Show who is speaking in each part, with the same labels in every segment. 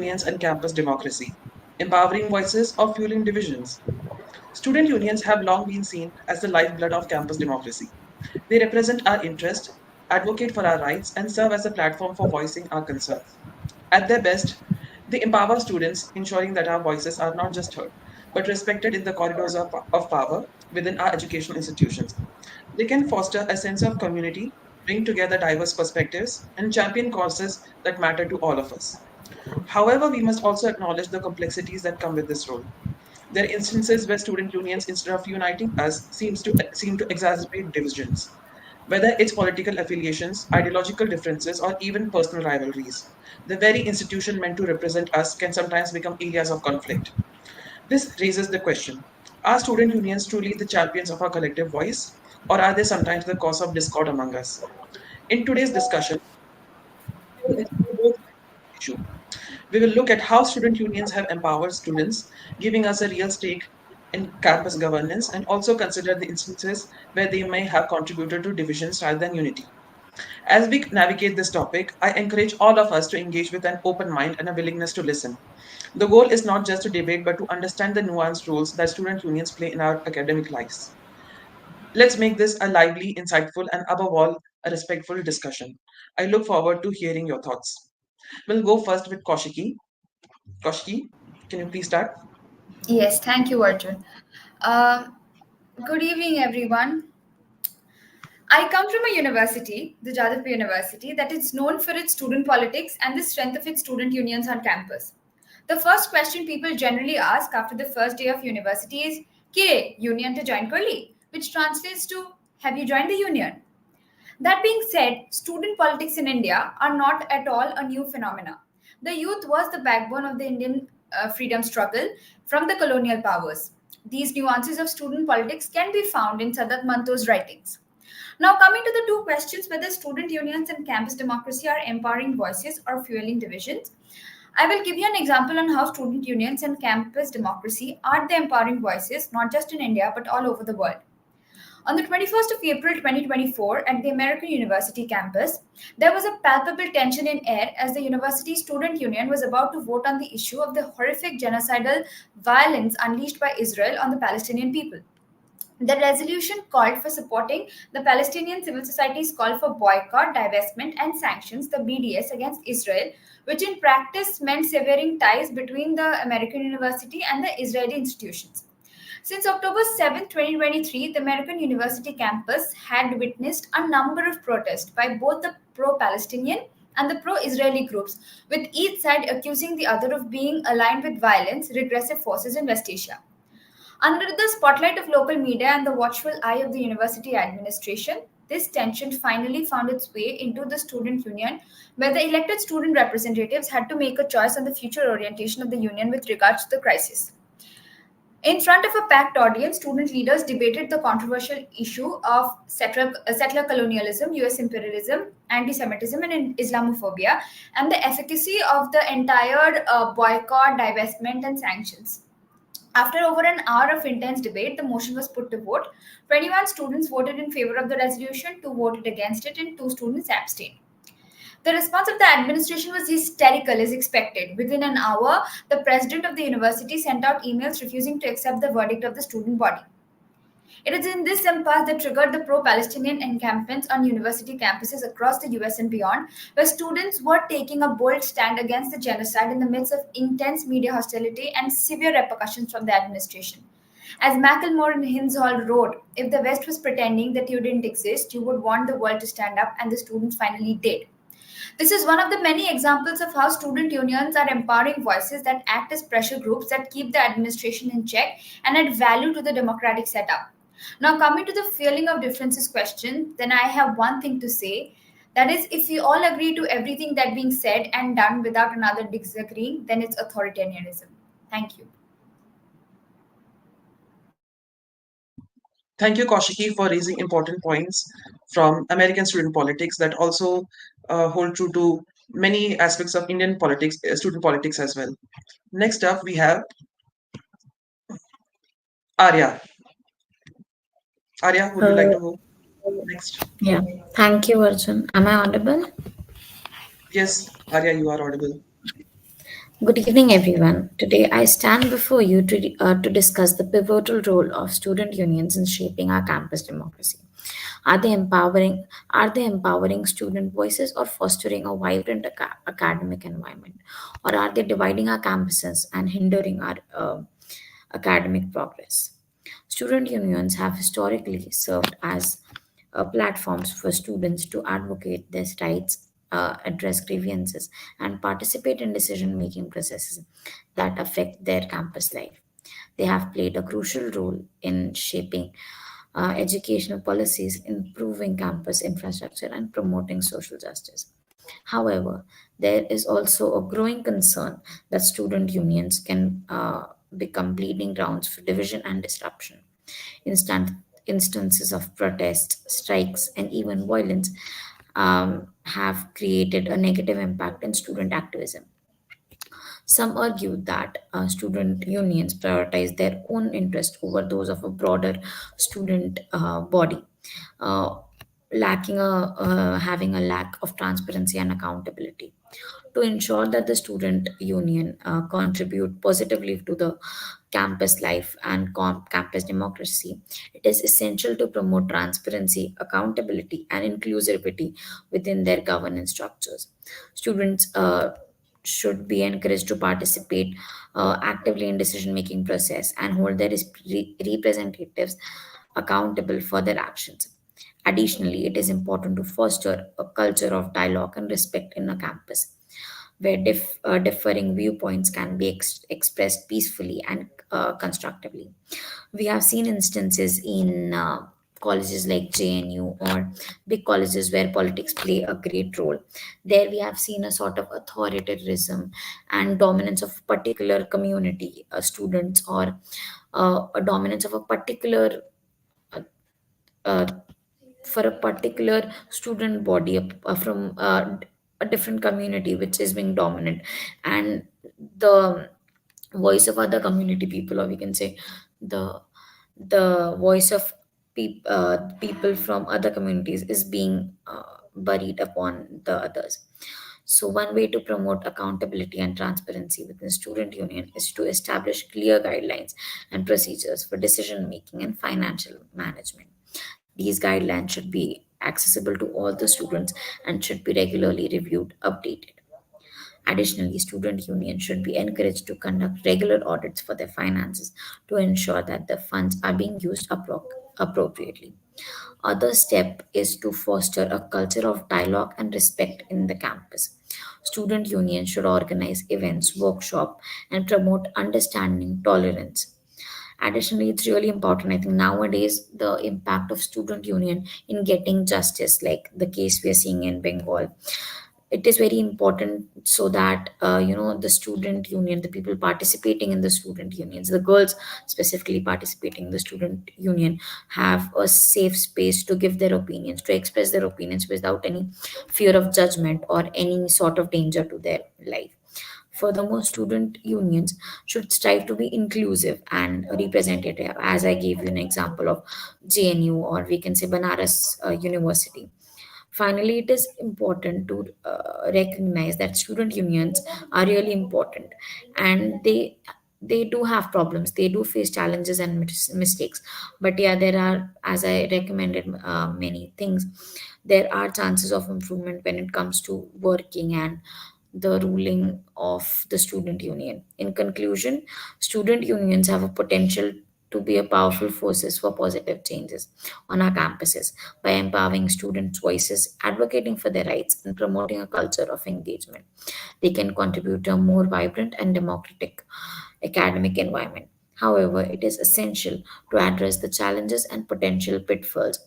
Speaker 1: unions and campus democracy, empowering voices or fueling divisions. Student unions have long been seen as the lifeblood of campus democracy. They represent our interests, advocate for our rights, and serve as a platform for voicing our concerns. At their best, they empower students, ensuring that our voices are not just heard, but respected in the corridors of power within our educational institutions. They can foster a sense of community, bring together diverse perspectives, and champion causes that matter to all of us. However, we must also acknowledge the complexities that come with this role. There are instances where student unions, instead of uniting us, seem to exacerbate divisions, whether it's political affiliations, ideological differences, or even personal rivalries. The very institution meant to represent us can sometimes become areas of conflict. This raises the question: are student unions truly the champions of our collective voice, or are they sometimes the cause of discord among us? In today's discussion, we will explore both sides of the issue. We will look at how student unions have empowered students, giving us a real stake in campus governance, and also consider the instances where they may have contributed to divisions rather than unity. As we navigate this topic, I encourage all of us to engage with an open mind and a willingness to listen. The goal is not just to debate, but to understand the nuanced roles that student unions play in our academic lives. Let's make this a lively, insightful, and above all, a respectful discussion. I look forward to hearing your thoughts. We'll go first with Koshiki. Koshiki, can you please start?
Speaker 2: Yes, thank you, Arjun. Uh, Good evening, everyone. I come from a university, the Jadavpur University, that is known for its student politics and the strength of its student unions on campus. The first question people generally ask after the first day of university is, Kire, union to join Kurli? Which translates to, have you joined the union? That being said, student politics in India are not at all a new phenomena. The youth was the backbone of the Indian freedom struggle from the colonial powers. These nuances of student politics can be found in Sadat Manto's writings. Now, coming to the two questions whether student unions and campus democracy are empowering voices or fueling divisions, I will give you an example on how student unions and campus democracy are the empowering voices, not just in India but all over the world. On the 21st of April 2024, at the American University campus, there was a palpable tension in air as the university student union was about to vote on the issue of the horrific genocidal violence unleashed by Israel on the Palestinian people. The resolution called for supporting the Palestinian civil society's call for boycott, divestment, and sanctions, the BDS, against Israel, which in practice meant severing ties between the American University and the Israeli institutions. Since October 7, 2023, the American University campus had witnessed a number of protests by both the pro Palestinian and the pro Israeli groups, with each side accusing the other of being aligned with violence, regressive forces in West Asia. Under the spotlight of local media and the watchful eye of the university administration, this tension finally found its way into the student union, where the elected student representatives had to make a choice on the future orientation of the union with regards to the crisis. In front of a packed audience, student leaders debated the controversial issue of settler colonialism, US imperialism, anti Semitism, and Islamophobia, and the efficacy of the entire boycott, divestment, and sanctions. After over an hour of intense debate, the motion was put to vote. 21 students voted in favor of the resolution, 2 voted against it, and 2 students abstained. The response of the administration was hysterical as expected. Within an hour, the president of the university sent out emails refusing to accept the verdict of the student body. It is in this impasse that triggered the pro Palestinian encampments on university campuses across the US and beyond, where students were taking a bold stand against the genocide in the midst of intense media hostility and severe repercussions from the administration. As Macklemore in Hins Hall wrote, if the West was pretending that you didn't exist, you would want the world to stand up, and the students finally did. This is one of the many examples of how student unions are empowering voices that act as pressure groups that keep the administration in check and add value to the democratic setup. Now, coming to the feeling of differences question, then I have one thing to say. That is, if we all agree to everything that being said and done without another disagreeing, then it's authoritarianism. Thank you.
Speaker 1: Thank you, Koshiki, for raising important points from American student politics that also hold true to many aspects of Indian politics, student politics as well. Next up, we have Arya. Arya, would you like
Speaker 3: Uh,
Speaker 1: to go next?
Speaker 3: yeah, thank you, Arjun. Am I audible?
Speaker 1: Yes, Arya, you are audible.
Speaker 3: Good evening, everyone. Today, I stand before you to discuss the pivotal role of student unions in shaping our campus democracy. Are they empowering? Are they empowering student voices or fostering a vibrant academic environment, or are they dividing our campuses and hindering our academic progress? Student unions have historically served as platforms for students to advocate their rights, address grievances, and participate in decision making processes that affect their campus life. They have played a crucial role in shaping educational policies, improving campus infrastructure, and promoting social justice. However, there is also a growing concern that student unions can become bleeding grounds for division and disruption. Instant instances of protest, strikes, and even violence have created a negative impact in student activism. Some argue that student unions prioritize their own interest over those of a broader student body, uh, having a lack of transparency and accountability. To ensure that the student union contribute positively to the campus life and campus democracy, it is essential to promote transparency, accountability, and inclusivity within their governance structures. Students should be encouraged to participate actively in decision making process and hold their representatives accountable for their actions. Additionally, it is important to foster a culture of dialogue and respect in a campus where differing viewpoints can be expressed peacefully and constructively. We have seen instances in colleges like JNU or big colleges where politics play a great role. There we have seen a sort of authoritarianism and dominance of particular community, students, or a dominance of a particular uh, uh, for a particular student body from a different community which is being dominant, and the voice of other community people, or we can say the voice of people from other communities is being buried upon the others. So one way to promote accountability and transparency within student union is to establish clear guidelines and procedures for decision making and financial management. These guidelines should be accessible to all the students and should be regularly reviewed, updated. Additionally, student unions should be encouraged to conduct regular audits for their finances to ensure that the funds are being used appropriately. Other step is to foster a culture of dialogue and respect in the campus. Student unions should organize events, workshop, and promote understanding, tolerance. Additionally, it's really important. I think nowadays the impact of student union in getting justice, like the case we are seeing in Bengal, it is very important so that the student union, the people participating in the student unions, the girls specifically participating in the student union, have a safe space to give their opinions, to express their opinions without any fear of judgment or any sort of danger to their life. Furthermore, student unions should strive to be inclusive and representative, as I gave you an example of JNU, or we can say Banaras University. Finally, it is important to recognize that student unions are really important, and they do have problems, they do face challenges and mistakes. But yeah, there are, as I recommended many things, there are chances of improvement when it comes to working and the ruling of the student union. In conclusion, student unions have a potential to be a powerful forces for positive changes on our campuses by empowering students' voices, advocating for their rights, and promoting a culture of engagement. They can contribute to a more vibrant and democratic academic environment. However, it is essential to address the challenges and potential pitfalls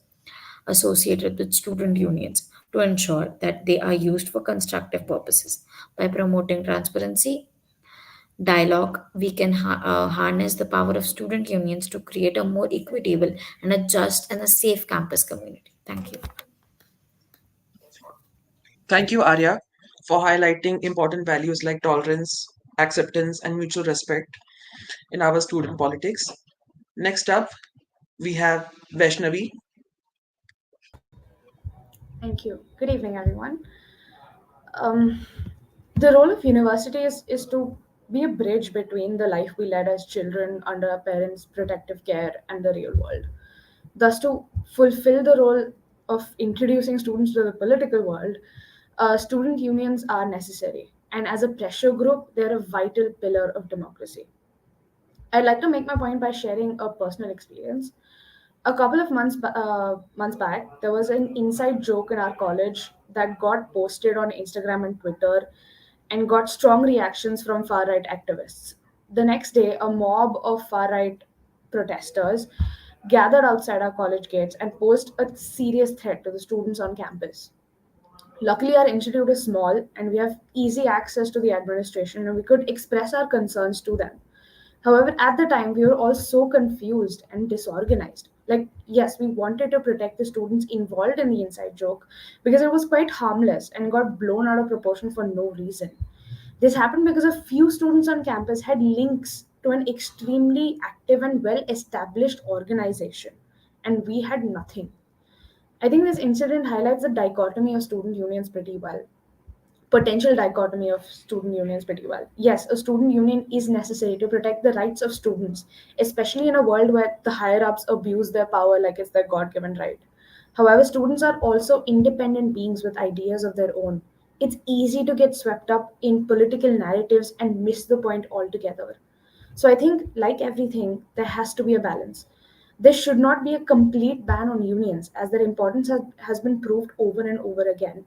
Speaker 3: associated with student unions to ensure that they are used for constructive purposes. By promoting transparency, dialogue, we can harness the power of student unions to create a more equitable and a just and a safe campus community. Thank you.
Speaker 1: Thank you, Arya, for highlighting important values like tolerance, acceptance, and mutual respect in our student politics. Next up, we have Vaishnavi.
Speaker 4: Thank you. Good evening, everyone. Um, the role of university is to be a bridge between the life we led as children under our parents' protective care and the real world. Thus, to fulfill the role of introducing students to the political world, student unions are necessary. And as a pressure group, they're a vital pillar of democracy. I'd like to make my point by sharing a personal experience. A couple of months back, there was an inside joke in our college that got posted on Instagram and Twitter, and got strong reactions from far right activists. The next day, a mob of far right protesters gathered outside our college gates and posed a serious threat to the students on campus. Luckily, our institute is small and we have easy access to the administration, and we could express our concerns to them. However, at the time, we were all so confused and disorganized. Like, yes, we wanted to protect the students involved in the inside joke because it was quite harmless and got blown out of proportion for no reason. This happened because a few students on campus had links to an extremely active and well established organization, and we had nothing. I think this incident highlights the dichotomy of student unions pretty well. Potential dichotomy of student unions pretty well. Yes, a student union is necessary to protect the rights of students, especially in a world where the higher ups abuse their power like it's their God given right. However, students are also independent beings with ideas of their own. It's easy to get swept up in political narratives and miss the point altogether. So I think, like everything, there has to be a balance. There should not be a complete ban on unions, as their importance has been proved over and over again.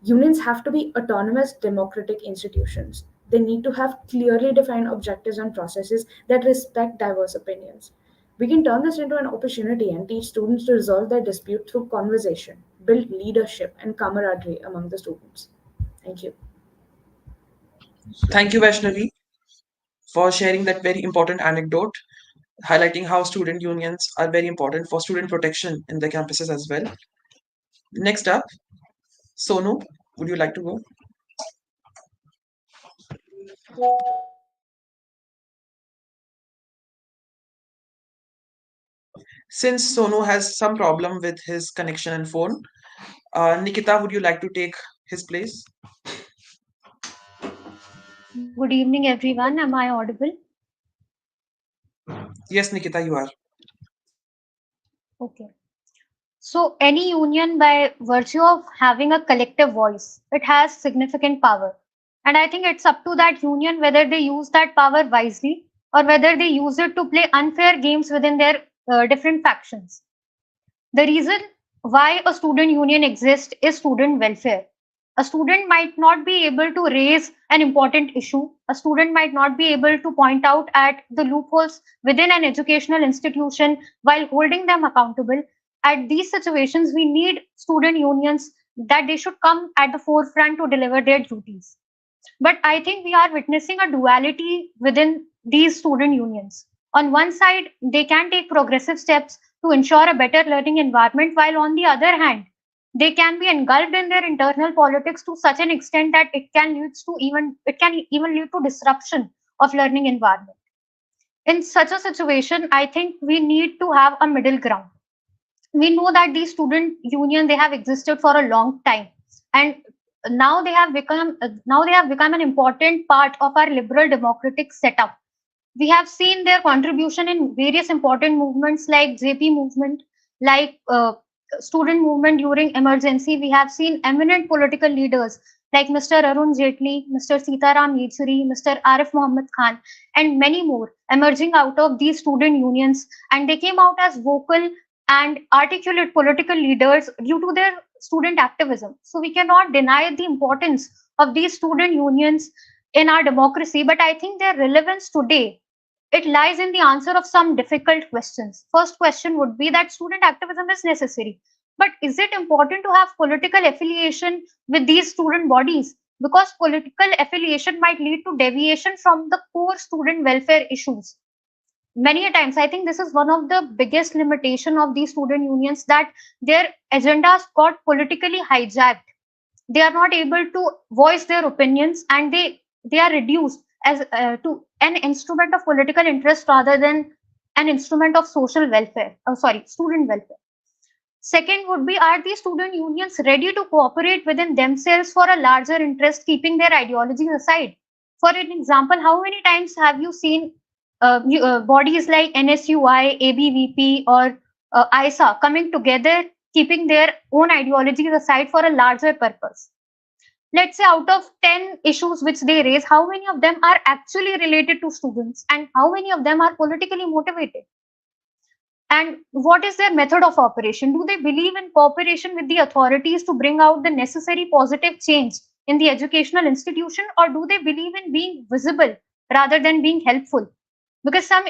Speaker 4: Unions have to be autonomous democratic institutions. They need to have clearly defined objectives and processes that respect diverse opinions. We can turn this into an opportunity and teach students to resolve their dispute through conversation, build leadership and camaraderie among the students. Thank you.
Speaker 1: Thank you, Vaishnavi, for sharing that very important anecdote, highlighting how student unions are very important for student protection in the campuses as well. Next up, Sonu, would you like to go? Since Sonu has some problem with his connection and phone, Nikita, would you like to take his place?
Speaker 5: Good evening, everyone. Am I audible?
Speaker 1: Yes, Nikita, you are.
Speaker 5: Okay. So, any union, by virtue of having a collective voice, it has significant power. And I think it's up to that union whether they use that power wisely or whether they use it to play unfair games within their different factions. The reason why a student union exists is student welfare. A student might not be able to raise an important issue. A student might not be able to point out at the loopholes within an educational institution while holding them accountable. At these situations, we need student unions that they should come at the forefront to deliver their duties. But I think we are witnessing a duality within these student unions. On one side, they can take progressive steps to ensure a better learning environment, while on the other hand, they can be engulfed in their internal politics to such an extent that it can even lead to disruption of learning environment. In such a situation, I think we need to have a middle ground. We know that these student union, they have existed for a long time, and now they have become an important part of our liberal democratic setup. We have seen their contribution in various important movements like JP movement, like student movement during emergency. We have seen eminent political leaders like Mr. Arun Jaitley, Mr. Sitaram Yechuri, Mr. Arif Muhammad Khan, and many more emerging out of these student unions, and they came out as vocal and articulate political leaders due to their student activism. So we cannot deny the importance of these student unions in our democracy, but I think their relevance today, it lies in the answer of some difficult questions. First question would be that student activism is necessary, but is it important to have political affiliation with these student bodies? Because political affiliation might lead to deviation from the core student welfare issues. Many a times, I think this is one of the biggest limitation of these student unions, that their agendas got politically hijacked. They are not able to voice their opinions, and they are reduced as to an instrument of political interest rather than an instrument of social welfare, sorry, student welfare. Second would be, are these student unions ready to cooperate within themselves for a larger interest, keeping their ideologies aside? For an example, how many times have you seen bodies like NSUI, ABVP, or ISA coming together, keeping their own ideologies aside for a larger purpose? Let's say out of 10 issues which they raise, how many of them are actually related to students and how many of them are politically motivated? And what is their method of operation? Do they believe in cooperation with the authorities to bring out the necessary positive change in the educational institution, or do they believe in being visible rather than being helpful? Because some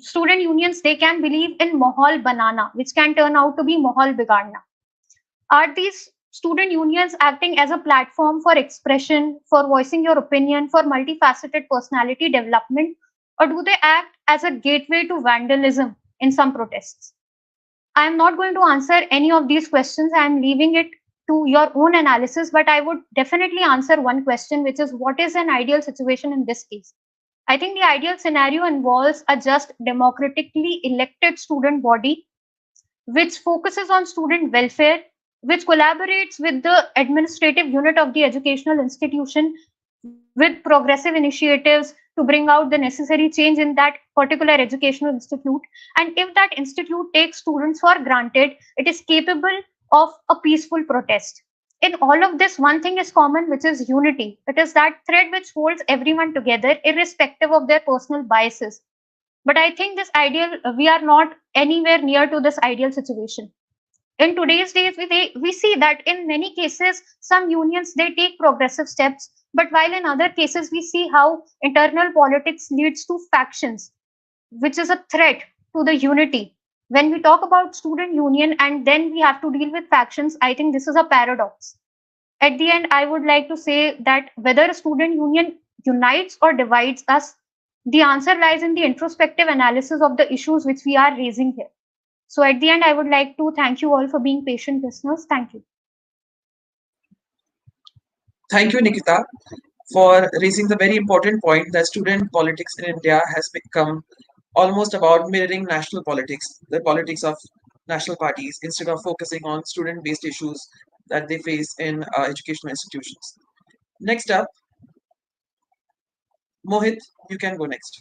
Speaker 5: student unions, they can believe in mahal banana, which can turn out to be mahal bigadna. Are these student unions acting as a platform for expression, for voicing your opinion, for multifaceted personality development, or do they act as a gateway to vandalism in some protests? I am not going to answer any of these questions. I am leaving it to your own analysis, but I would definitely answer one question, which is what is an ideal situation in this case? I think the ideal scenario involves a just democratically elected student body which focuses on student welfare, which collaborates with the administrative unit of the educational institution with progressive initiatives to bring out the necessary change in that particular educational institute. And if that institute takes students for granted, it is capable of a peaceful protest. In all of this, one thing is common, which is unity. It is that thread which holds everyone together, irrespective of their personal biases. But I think this ideal, we are not anywhere near to this ideal situation. In today's days, we see that in many cases, some unions, they take progressive steps, but while in other cases, we see how internal politics leads to factions, which is a threat to the unity. When we talk about student union and then we have to deal with factions, I think this is a paradox. At the end, I would like to say that whether a student union unites or divides us, the answer lies in the introspective analysis of the issues which we are raising here. So at the end, I would like to thank you all for being patient listeners. Thank you.
Speaker 1: Thank you, Nikita, for raising the very important point that student politics in India has become almost about mirroring national politics, the politics of national parties, instead of focusing on student based issues that they face in educational institutions. Next up, Mohit, you can go next.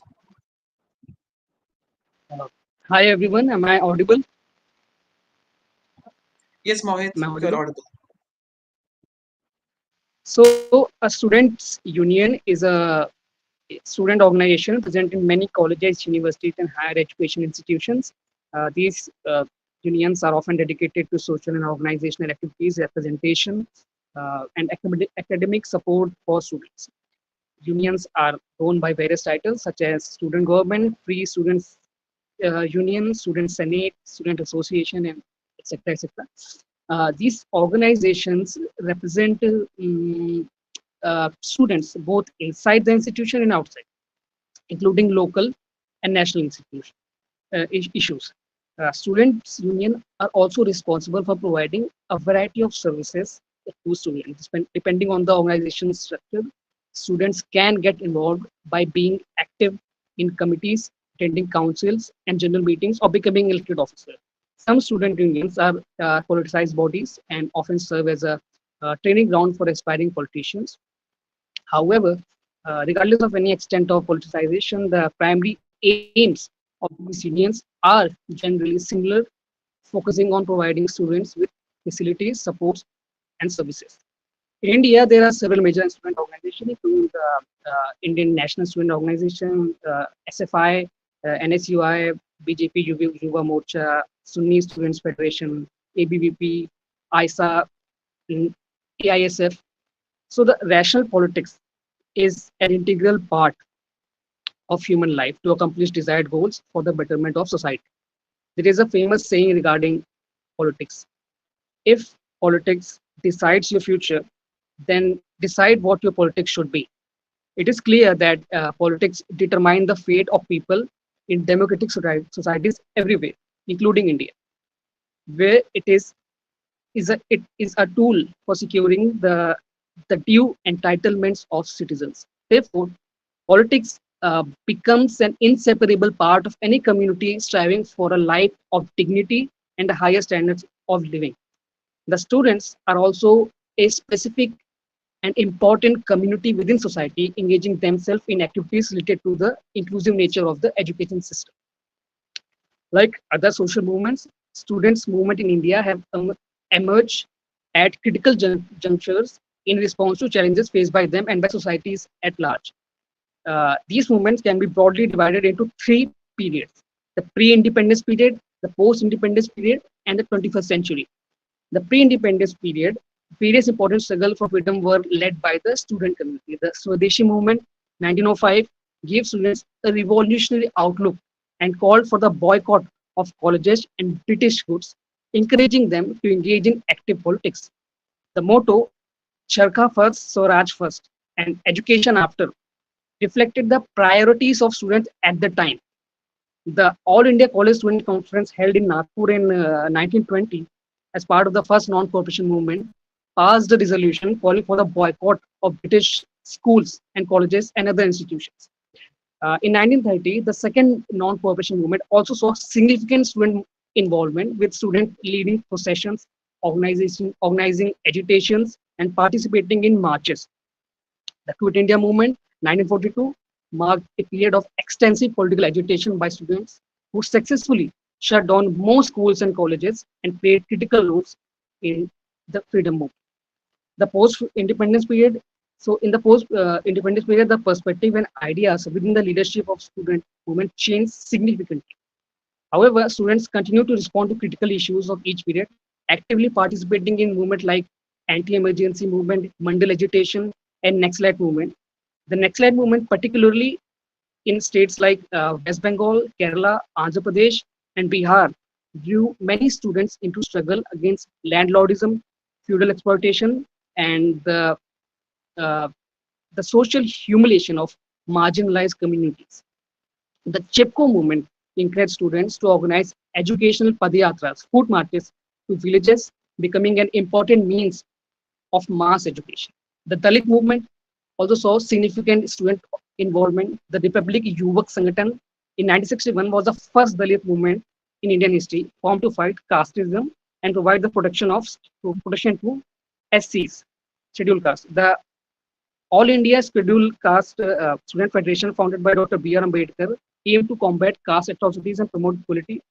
Speaker 6: Uh, Hi everyone, am I audible?
Speaker 1: Yes, Mohit,
Speaker 6: Am I
Speaker 1: you're
Speaker 6: audible?
Speaker 1: audible.
Speaker 6: So, a students' union is a student organization present in many colleges, universities, and higher education institutions. These unions are often dedicated to social and organizational activities, representation, and academic support for students. Unions are known by various titles such as student government, free students union, student senate, student association, and etc. etc. These organizations represent students both inside the institution and outside, including local and national institution issues. Students' union are also responsible for providing a variety of services to students. Depending on the organization's structure, students can get involved by being active in committees, attending councils and general meetings, or becoming elected officers. Some student unions are politicized bodies and often serve as a training ground for aspiring politicians. However, regardless of any extent of politicization, the primary aims of these unions are generally similar, focusing on providing students with facilities, supports, and services. In India, there are several major student organizations, including the Indian National Student Organization, SFI, NSUI, BJP, Yuva Morcha, Sunni Students Federation, ABVP, ISA, mm, AISF. So the rational politics is an integral part of human life to accomplish desired goals for the betterment of society. There is a famous saying regarding politics. If politics decides your future, then decide what your politics should be. It is clear that politics determine the fate of people in democratic societies everywhere, including India, where it is a tool for securing the due entitlements of citizens. Therefore, politics becomes an inseparable part of any community striving for a life of dignity and higher standards of living. The students are also a specific an important community within society, engaging themselves in activities related to the inclusive nature of the education system. Like other social movements, students' movement in India have emerged at critical junctures in response to challenges faced by them and by societies at large. These movements can be broadly divided into three periods: the pre independence period, the post independence period, and the 21st century. The pre independence period, various important struggles for freedom were led by the student community. The Swadeshi movement, 1905, gave students a revolutionary outlook and called for the boycott of colleges and British goods, encouraging them to engage in active politics. The motto, Charkha first, Swaraj first, and education after, reflected the priorities of students at the time. The All India College Student Conference held in Nagpur in 1920 as part of the first non-cooperation movement passed a resolution calling for the boycott of British schools and colleges and other institutions. In 1930, the second non-cooperation movement also saw significant student involvement, with students leading processions, organizing agitations, and participating in marches. The Quit India movement, 1942, marked a period of extensive political agitation by students who successfully shut down most schools and colleges and played critical roles in the freedom movement. The post-independence period. So, in the post-independence period, the perspective and ideas within the leadership of student movement changed significantly. However, students continue to respond to critical issues of each period, actively participating in movements like anti-emergency movement, Mandal agitation, and Naxalite movement. The Naxalite movement, particularly in states like West Bengal, Kerala, Andhra Pradesh, and Bihar, drew many students into struggle against landlordism, feudal exploitation, and uh, the social humiliation of marginalized communities. The Chepco movement encouraged students to organize educational padayatras, foot marches to villages, becoming an important means of mass education. The Dalit movement also saw significant student involvement. The Republic Yuvak Sangathan in 1961 was the first Dalit movement in Indian history formed to fight casteism and provide the protection to SCs, scheduled castes. The All India Scheduled Caste Student Federation, founded by Dr. B.R. Ambedkar, aimed to combat caste atrocities and promote equality.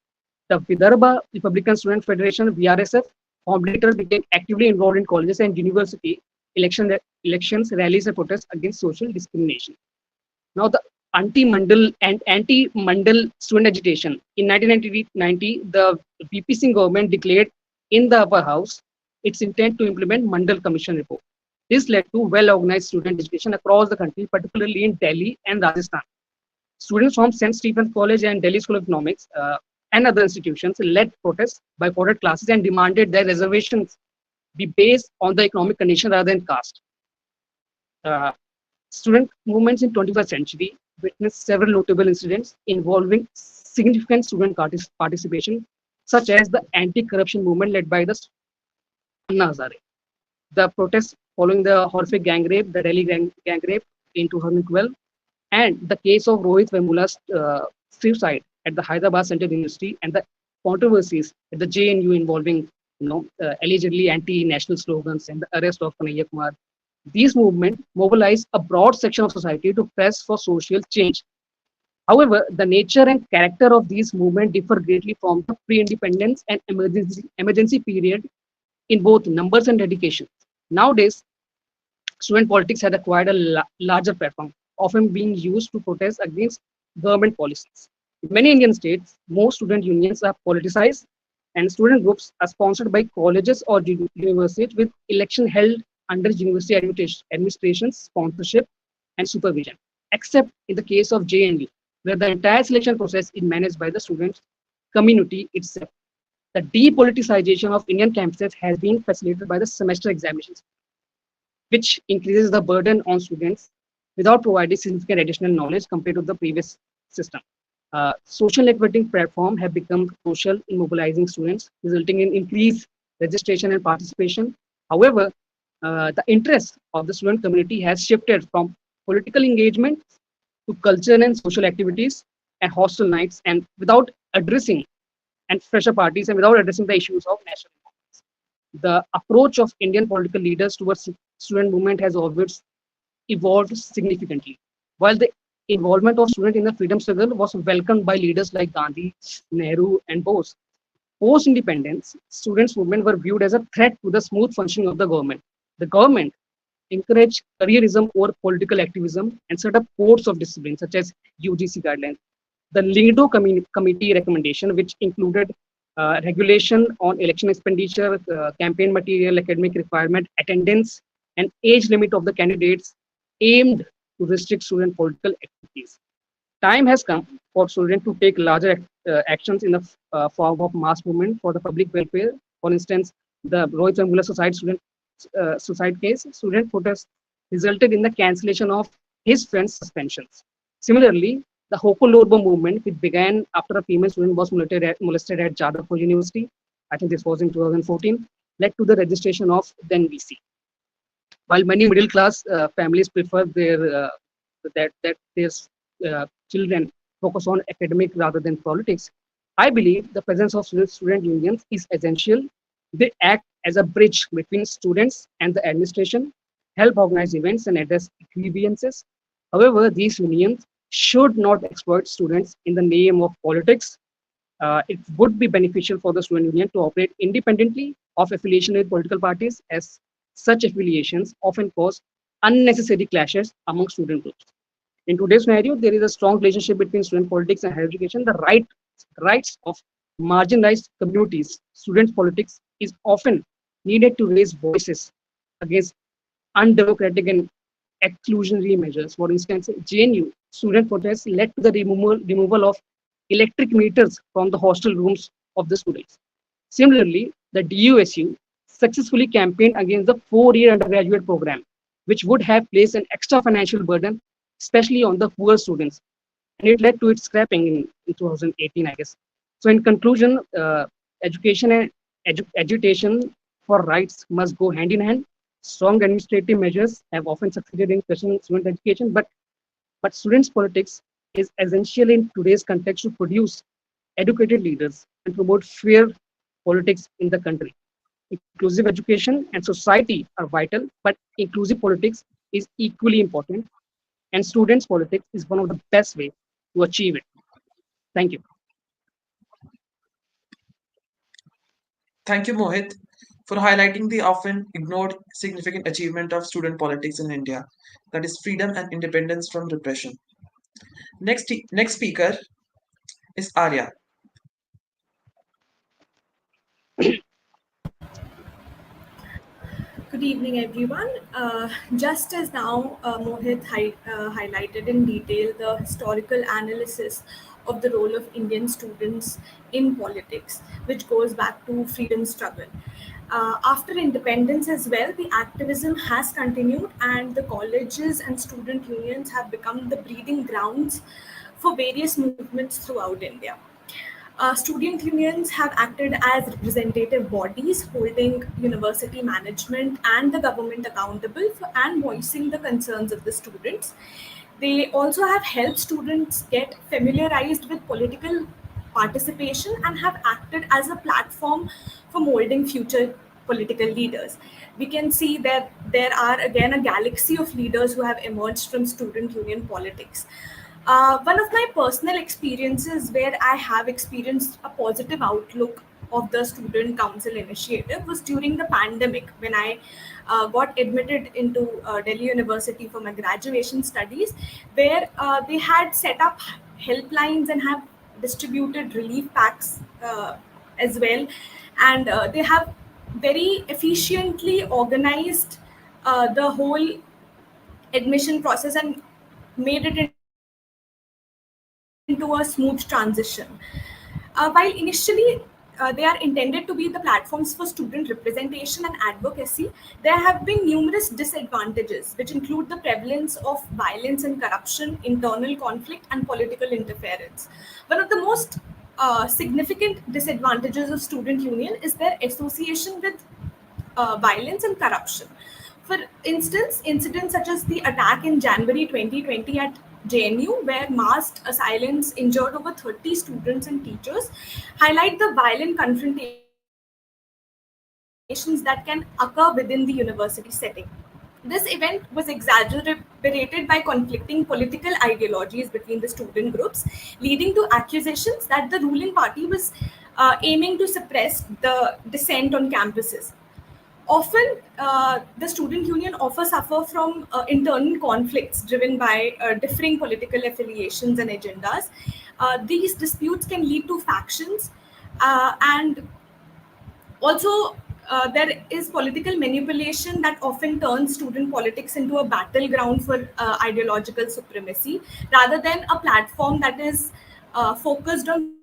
Speaker 6: The Vidarbha Republican Student Federation, VRSF, formed later, became actively involved in colleges and university elections, rallies, and protests against social discrimination. Now, the anti-Mandal and anti-Mandal student agitation. In 1990, the VP Singh government declared in the upper house its intent to implement Mandal Commission report. This led to well-organized student education across the country, particularly in Delhi and Rajasthan. Students from St. Stephen's College and Delhi School of Economics and other institutions led protests, boycotted classes, and demanded their reservations be based on the economic condition rather than caste. Uh, Student movements in 21st century witnessed several notable incidents involving significant student participation, such as the anti-corruption movement led by the Anna Hazare. The protests following the horrific gang rape, the Delhi gang rape in 2012, and the case of Rohit Vemula's suicide at the Hyderabad Central University, and the controversies at the JNU involving, allegedly anti-national slogans and the arrest of Kanhaiya Kumar. These movements mobilized a broad section of society to press for social change. However, the nature and character of these movements differ greatly from the pre-independence and emergency period in both numbers and dedication. Nowadays, student politics had acquired a larger platform, often being used to protest against government policies. In many Indian states, most student unions are politicized, and student groups are sponsored by colleges or universities, with election held under university administration's sponsorship and supervision, except in the case of JNU, where the entire selection process is managed by the student community itself. The depoliticization of Indian campuses has been facilitated by the semester examinations, which increases the burden on students without providing significant additional knowledge compared to the previous system. Social networking platforms have become crucial in mobilizing students, resulting in increased registration and participation. However, the interest of the student community has shifted from political engagement to culture and social activities and hostel nights, and without addressing and fresher parties, and without addressing the issues of national importance. The approach of Indian political leaders towards student movement has always evolved significantly. While the involvement of students in the freedom struggle was welcomed by leaders like Gandhi, Nehru, and Bose, post-independence, students' movement were viewed as a threat to the smooth functioning of the government. The government encouraged careerism over political activism and set up codes of discipline such as UGC guidelines. The Lido Committee recommendation, which included regulation on election expenditure, campaign material, academic requirement, attendance, and age limit of the candidates, aimed to restrict student political activities. Time has come for students to take larger actions in the form of mass movement for the public welfare. For instance, the Rohit Vemula suicide case, student protest resulted in the cancellation of his friend's suspensions. Similarly, the Hoko Lorbo movement, which began after a female student was molested at Jadavpur University, I think this was in 2014, led to the registration of then VC. While many middle class families prefer that their children focus on academic rather than politics, I believe the presence of student unions is essential. They act as a bridge between students and the administration, help organize events and address grievances. However, these unions should not exploit students in the name of politics. It would be beneficial for the student union to operate independently of affiliation with political parties, as such affiliations often cause unnecessary clashes among student groups. In today's scenario, there is a strong relationship between student politics and higher education. The rights of marginalized communities, student politics is often needed to raise voices against undemocratic and exclusionary measures. For instance, JNU student protests led to the removal of electric meters from the hostel rooms of the students. Similarly, the DUSU successfully campaigned against the 4-year undergraduate program, which would have placed an extra financial burden, especially on the poor students. And it led to its scrapping in 2018, I guess. So, in conclusion, education and agitation for rights must go hand in hand. Strong administrative measures have often succeeded in crushing student education, but students' politics is essential in today's context to produce educated leaders and promote fair politics in the country. Inclusive education and society are vital, but inclusive politics is equally important, and students' politics is one of the best ways to achieve it. Thank you.
Speaker 1: Thank you, Mohit, for highlighting the often ignored significant achievement of student politics in India, that is freedom and independence from repression. Next speaker is Arya.
Speaker 7: Good evening, everyone. Just as now Mohit highlighted in detail the historical analysis of the role of Indian students in politics, which goes back to freedom struggle. After independence as well, the activism has continued, and the colleges and student unions have become the breeding grounds for various movements throughout India. Student unions have acted as representative bodies holding university management and the government accountable for and voicing the concerns of the students. They also have helped students get familiarized with political participation and have acted as a platform for molding future political leaders. We can see that there are again a galaxy of leaders who have emerged from student union politics. One of my personal experiences where I have experienced a positive outlook of the student council initiative was during the pandemic when I got admitted into Delhi University for my graduation studies, where they had set up helplines and have distributed relief packs as well, and they have very efficiently organized the whole admission process and made it into a smooth transition. While initially they are intended to be the platforms for student representation and advocacy, there have been numerous disadvantages, which include the prevalence of violence and corruption, internal conflict, and political interference. One of the most significant disadvantages of student union is their association with violence and corruption. For instance, incidents such as the attack in January 2020 at JNU, where masked assailants injured over 30 students and teachers, highlight the violent confrontations that can occur within the university setting. This event was exaggerated by conflicting political ideologies between the student groups, leading to accusations that the ruling party was aiming to suppress the dissent on campuses. Often, the student union often suffer from internal conflicts driven by differing political affiliations and agendas. These disputes can lead to factions, and also, there is political manipulation that often turns student politics into a battleground for ideological supremacy rather than a platform that is focused on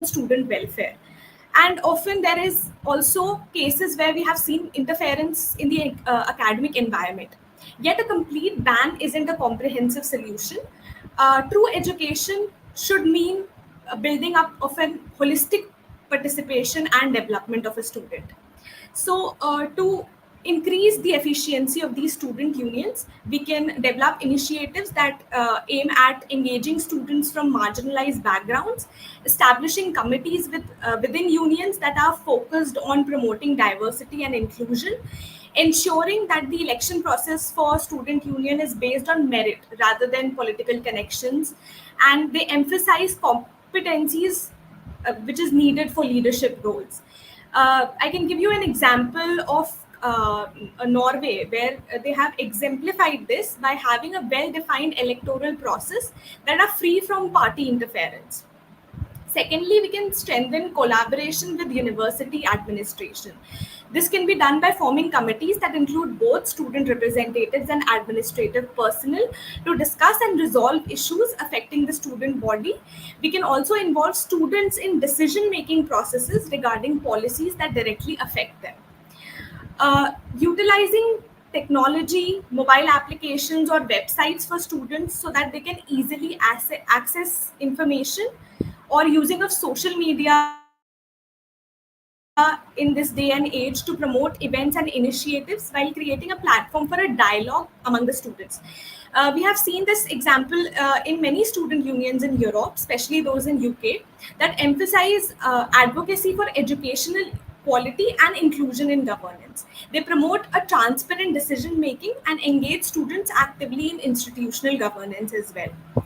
Speaker 7: student welfare. And often there is also cases where we have seen interference in the academic environment. Yet a complete ban isn't a comprehensive solution. True education should mean building up of an holistic participation and development of a student. So, to increase the efficiency of these student unions, we can develop initiatives that aim at engaging students from marginalized backgrounds, establishing committees within unions that are focused on promoting diversity and inclusion, ensuring that the election process for student union is based on merit rather than political connections, and they emphasize competencies which is needed for leadership roles. I can give you an example of Norway, where they have exemplified this by having a well defined electoral process that are free from party interference. Secondly, we can strengthen collaboration with university administration. This can be done by forming committees that include both student representatives and administrative personnel to discuss and resolve issues affecting the student body. We can also involve students in decision making processes regarding policies that directly affect them. Utilizing technology, mobile applications, or websites for students so that they can easily access information, or using of social media in this day and age to promote events and initiatives while creating a platform for a dialogue among the students. We have seen this example in many student unions in Europe, especially those in UK, that emphasize advocacy for educational quality and inclusion in governance. They promote a transparent decision making and engage students actively in institutional governance as well.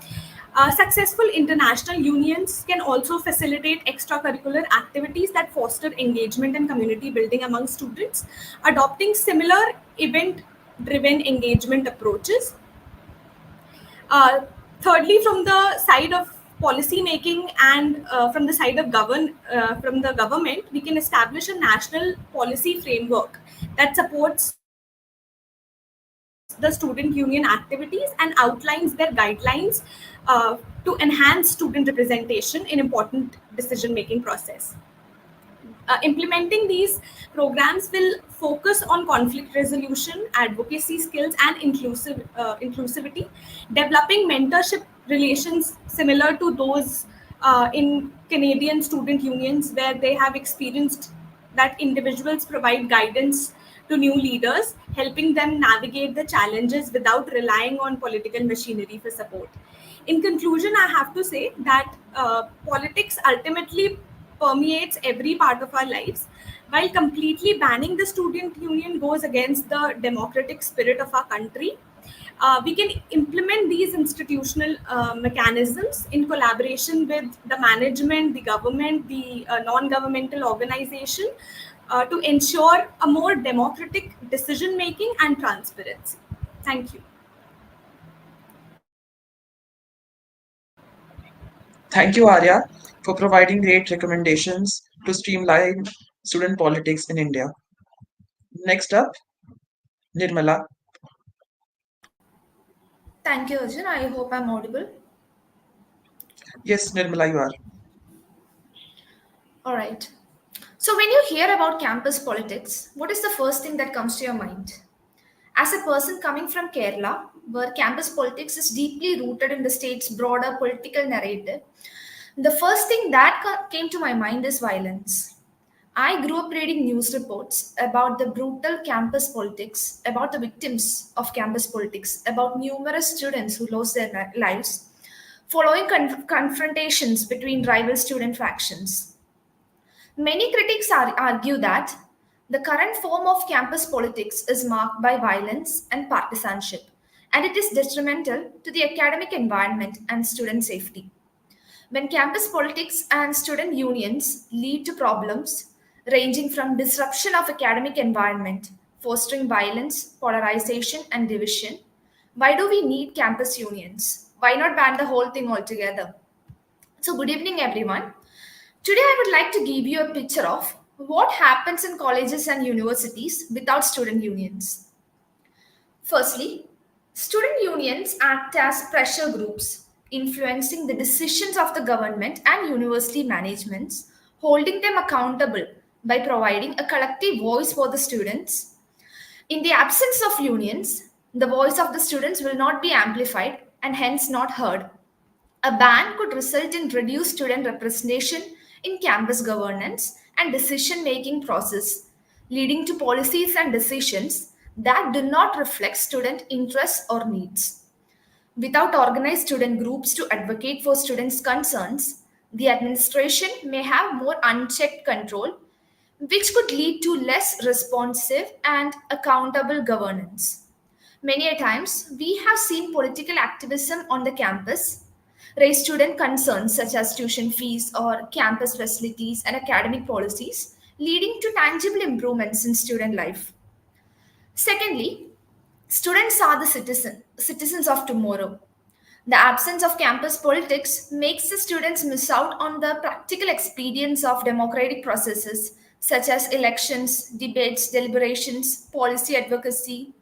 Speaker 7: Successful international unions can also facilitate extracurricular activities that foster engagement and community building among students, adopting similar event driven engagement approaches. Uh, Thirdly, from the side of policy making and from the government, we can establish a national policy framework that supports the student union activities and outlines their guidelines to enhance student representation in important decision making process. Implementing these programs will focus on conflict resolution, advocacy skills, and inclusivity, developing mentorship relations similar to those in Canadian student unions, where they have experienced that individuals provide guidance to new leaders, helping them navigate the challenges without relying on political machinery for support. In conclusion, I have to say that politics ultimately permeates every part of our lives. While completely banning the student union goes against the democratic spirit of our country, we can implement these institutional mechanisms in collaboration with the management, the government, the non governmental organization to ensure a more democratic decision making and transparency. Thank you.
Speaker 1: Thank you, Arya, for providing great recommendations to streamline student politics in India. Next up, Nirmala.
Speaker 2: Thank you, Arjun. I hope I'm audible.
Speaker 1: Yes, Nirmala, you are.
Speaker 2: All right. So, when you hear about campus politics, what is the first thing that comes to your mind? As a person coming from Kerala, where campus politics is deeply rooted in the state's broader political narrative, the first thing that came to my mind is violence. I grew up reading news reports about the brutal campus politics, about the victims of campus politics, about numerous students who lost their lives, following confrontations between rival student factions. Many critics argue that The current form of campus politics is marked by violence and partisanship, and it is detrimental to the academic environment and student safety. When campus politics and student unions lead to problems ranging from disruption of academic environment, fostering violence, polarization, and division, why do we need campus unions? Why not ban the whole thing altogether? So, good evening, everyone. Today, I would like to give you a picture of what happens in colleges and universities without student unions. Firstly, student unions act as pressure groups, influencing the decisions of the government and university managements, holding them accountable by providing a collective voice for the students. In the absence of unions, the voice of the students will not be amplified and hence not heard. A ban could result in reduced student representation in campus governance and decision making process, leading to policies and decisions that do not reflect student interests or needs. Without organized student groups to advocate for students' concerns, the administration may have more unchecked control, which could lead to less responsive and accountable governance. Many a times, we have seen political activism on the campus raise student concerns such as tuition fees or campus facilities and academic policies, leading to tangible improvements in student life. Secondly, students are the citizens of tomorrow. The absence of campus politics makes the students miss out on the practical experience of democratic processes such as elections, debates, deliberations, policy advocacy,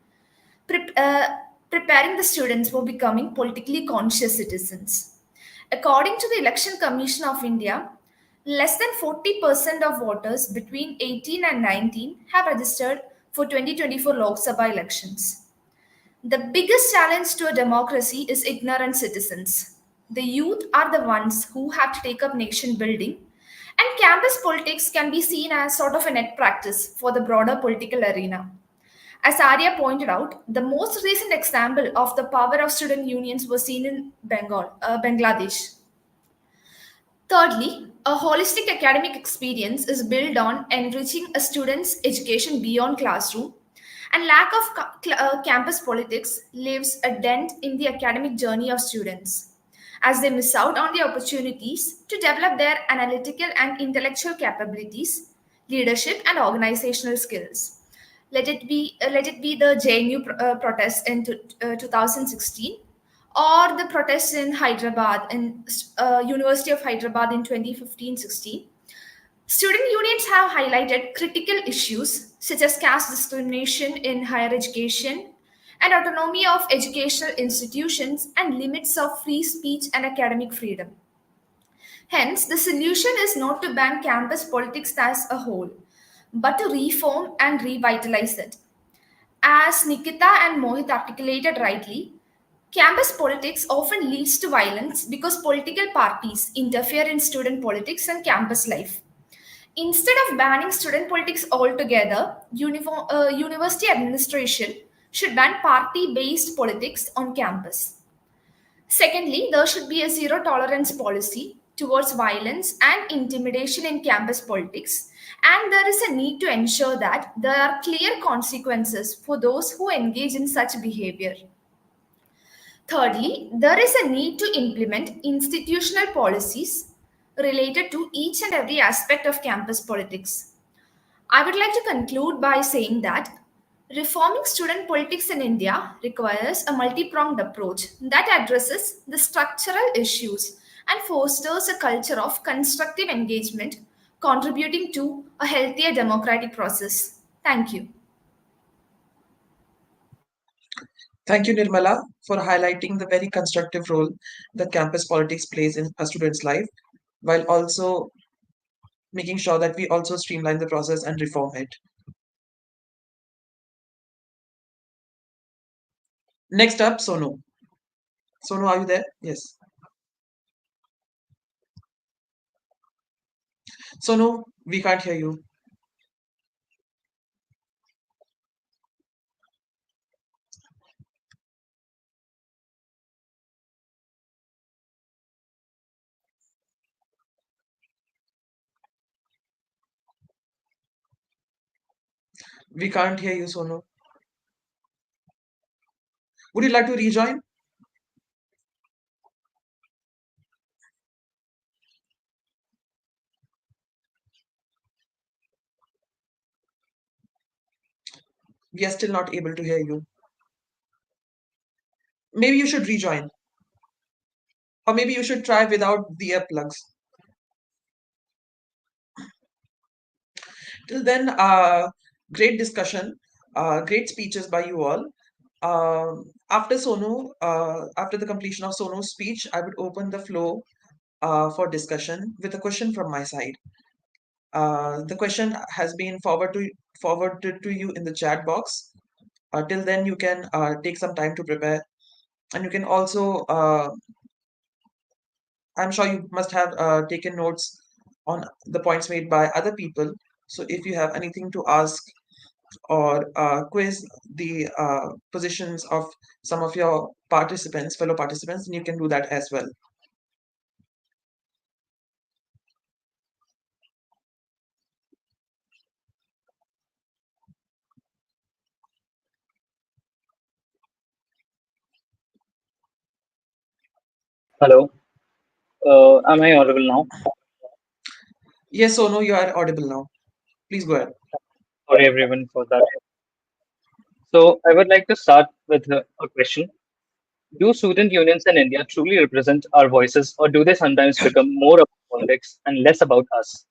Speaker 2: pre- uh, preparing the students for becoming politically conscious citizens. According to the Election Commission of India, less than 40% of voters between 18 and 19 have registered for 2024 Lok Sabha elections. The biggest challenge to a democracy is ignorant citizens. The youth are the ones who have to take up nation building, and campus politics can be seen as sort of a net practice for the broader political arena. As Arya pointed out, the most recent example of the power of student unions was seen in Bangladesh. Thirdly, a holistic academic experience is built on enriching a student's education beyond classroom, and lack of campus politics leaves a dent in the academic journey of students, as they miss out on the opportunities to develop their analytical and intellectual capabilities, leadership, and organizational skills. Let it be the JNU protest in 2016, or the protests in Hyderabad in University of Hyderabad in 2015-16. Student unions have highlighted critical issues such as caste discrimination in higher education and autonomy of educational institutions and limits of free speech and academic freedom. Hence, the solution is not to ban campus politics as a whole, but to reform and revitalize it. As Nikita and Mohit articulated rightly, campus politics often leads to violence because political parties interfere in student politics and campus life. Instead of banning student politics altogether, university administration should ban party based politics on campus. Secondly, there should be a zero tolerance policy towards violence and intimidation in campus politics, and there is a need to ensure that there are clear consequences for those who engage in such behavior. Thirdly, there is a need to implement institutional policies related to each and every aspect of campus politics. I would like to conclude by saying that reforming student politics in India requires a multi pronged approach that addresses the structural issues and fosters a culture of constructive engagement, contributing to a healthier democratic process. Thank you.
Speaker 1: Thank you, Nirmala, for highlighting the very constructive role that campus politics plays in a student's life, while also making sure that we also streamline the process and reform it. Next up, Sonu. Sonu, are you there? Yes. Sonu, we can't hear you. We can't hear you, Sonu. Would you like to rejoin? We are still not able to hear you. Maybe you should rejoin, or maybe you should try without the earplugs. Till then, great discussion, great speeches by you all. After Sonu, after the completion of Sonu's speech, I would open the floor for discussion with a question from my side. The question has been forwarded to you in the chat box. Till then, you can take some time to prepare, and you can also. I'm sure you must have taken notes on the points made by other people. So if you have anything to ask or quiz the positions of some of your participants, fellow participants, then you can do that as well.
Speaker 8: Hello. Am I audible now?
Speaker 1: Yes or no, you are audible now. Please go ahead.
Speaker 8: Sorry, everyone, for that. So, I would like to start with a question. Do student unions in India truly represent our voices, or do they sometimes become more about politics and less about us?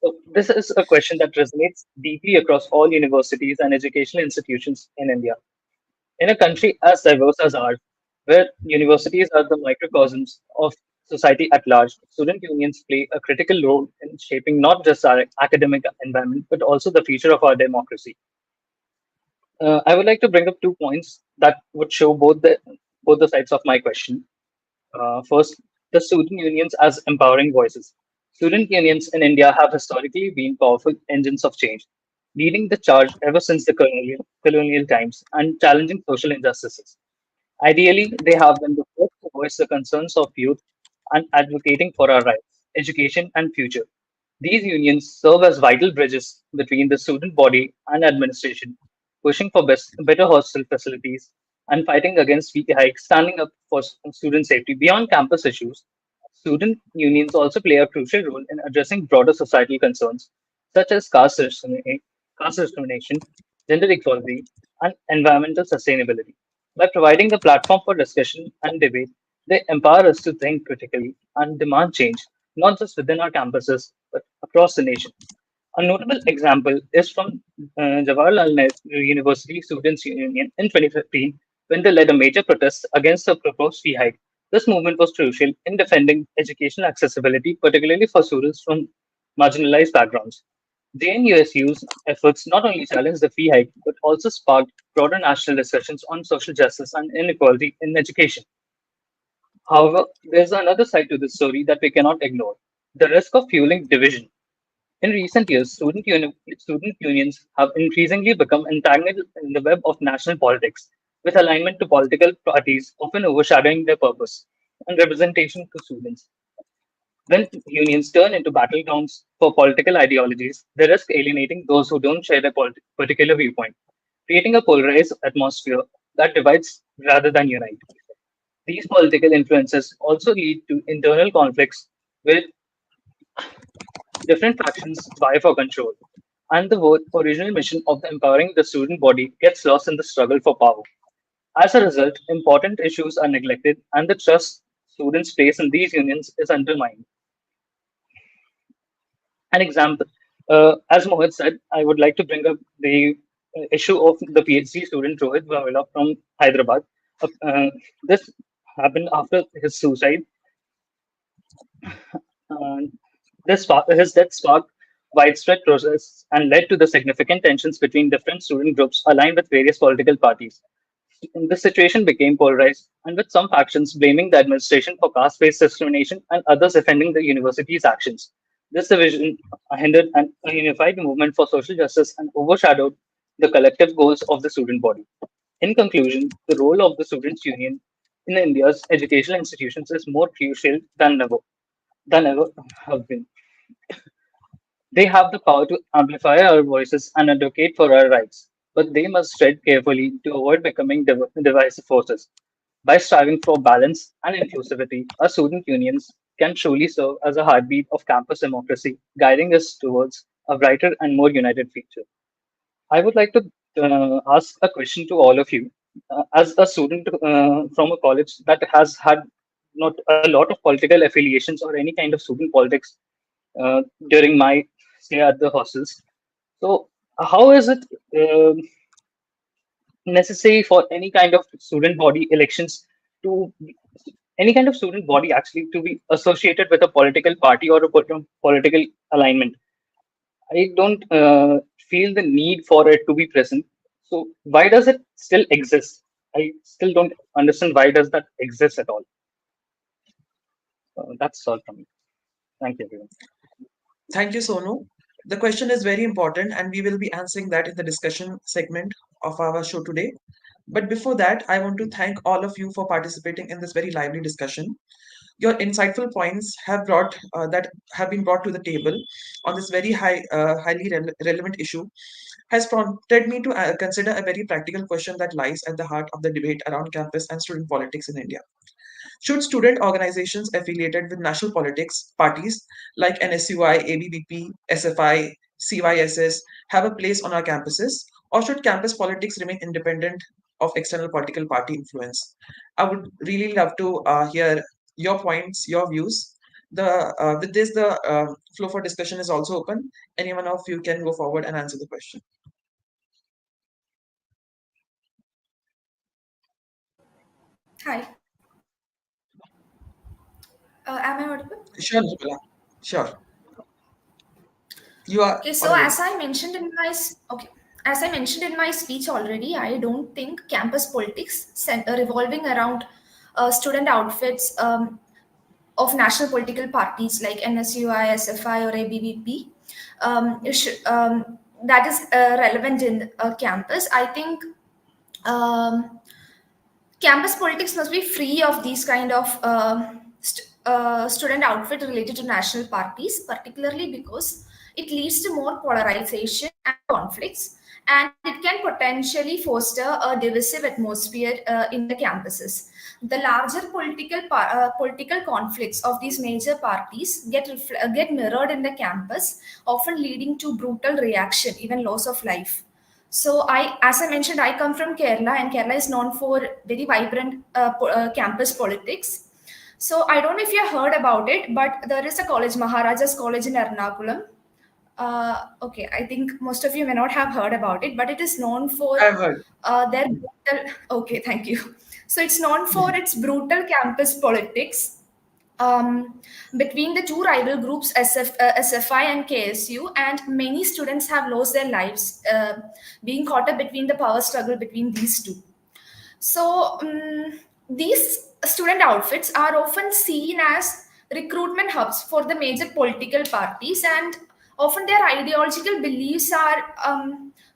Speaker 8: So, this is a question that resonates deeply across all universities and educational institutions in India. In a country as diverse as ours, where universities are the microcosms of society at large, student unions play a critical role in shaping not just our academic environment, but also the future of our democracy. I would like to bring up 2 points that would show both the sides of my question. First, the student unions as empowering voices. Student unions in India have historically been powerful engines of change, leading the charge ever since the colonial times and challenging social injustices. Ideally, they have been the first to voice the concerns of youth and advocating for our rights, education, and future. These unions serve as vital bridges between the student body and administration, pushing for better hostel facilities and fighting against fee hikes, standing up for student safety. Beyond campus issues, student unions also play a crucial role in addressing broader societal concerns such as caste discrimination, gender equality, and environmental sustainability. By providing a platform for discussion and debate, they empower us to think critically and demand change, not just within our campuses, but across the nation. A notable example is from Jawaharlal Nehru University Students' Union in 2015 when they led a major protest against the proposed fee hike. This movement was crucial in defending educational accessibility, particularly for students from marginalized backgrounds. JNUSU's efforts not only challenged the fee hike, but also sparked broader national discussions on social justice and inequality in education. However, there's another side to this story that we cannot ignore: the risk of fueling division. In recent years, student unions have increasingly become entangled in the web of national politics, with alignment to political parties often overshadowing their purpose and representation to students. When unions turn into battlegrounds for political ideologies, they risk alienating those who don't share their particular viewpoint, creating a polarized atmosphere that divides rather than unite. These political influences also lead to internal conflicts where different factions vie for control, and the original mission of empowering the student body gets lost in the struggle for power. As a result, important issues are neglected, and the trust students place in these unions is undermined. An example, as Mohit said, I would like to bring up the issue of the PhD student Rohit Vavela from Hyderabad. This happened after his suicide. Uh, his death sparked widespread protests and led to the significant tensions between different student groups aligned with various political parties. The situation became polarized, and with some factions blaming the administration for caste based discrimination and others defending the university's actions. This division hindered a unified movement for social justice and overshadowed the collective goals of the student body. In conclusion, the role of the Students' Union in India's educational institutions is more crucial than ever have been. They have the power to amplify our voices and advocate for our rights, but they must tread carefully to avoid becoming divisive forces. By striving for balance and inclusivity, our student unions can truly serve as a heartbeat of campus democracy, guiding us towards a brighter and more united future. I would like to ask a question to all of you. As a student from a college that has had not a lot of political affiliations or any kind of student politics during my stay at the hostels, so how is it necessary for any kind of student body elections to any kind of student body actually to be associated with a political party or a political alignment? I don't feel the need for it to be present. So why does it still exist? I still don't understand why does that exist at all. That's all from me. Thank you, everyone.
Speaker 1: Thank you, Sonu. The question is very important, and we will be answering that in the discussion segment of our show today. But before that, I want to thank all of you for participating in this very lively discussion. Your insightful points have been brought to the table on this very highly relevant issue has prompted me to consider a very practical question that lies at the heart of the debate around campus and student politics in India. Should student organizations affiliated with national politics parties like NSUI, ABVP, SFI, CYSS have a place on our campuses, or should campus politics remain independent of external political party influence? I would really love to hear your points, your views. With this, the flow for discussion is also open. Any one of you can go forward and answer the question.
Speaker 2: Hi. Am I audible?
Speaker 1: Sure, Nirmala. Sure, you are
Speaker 2: Okay, so
Speaker 1: audible.
Speaker 2: as I mentioned in my speech already, I don't think campus politics revolving around student outfits of national political parties like NSUI, SFI, or ABVP that is relevant in campus. I think um, campus politics must be free of these kind of student outfit related to national parties, particularly because it leads to more polarization and conflicts, and it can potentially foster a divisive atmosphere in the campuses. The larger political conflicts of these major parties get mirrored in the campus, often leading to brutal reaction, even loss of life. So as I mentioned, I come from Kerala, and Kerala is known for very vibrant campus politics. So I don't know if you have heard about it, but there is a college, Maharaja's College in Ernakulam. Okay, I think most of you may not have heard about it, but it is known for
Speaker 1: I've heard.
Speaker 2: their brutal. Okay, thank you. So it's known for its brutal campus politics um, between the two rival groups, SFI and KSU, and many students have lost their lives being caught up between the power struggle between these two. So, these student outfits are often seen as recruitment hubs for the major political parties, and often their ideological beliefs are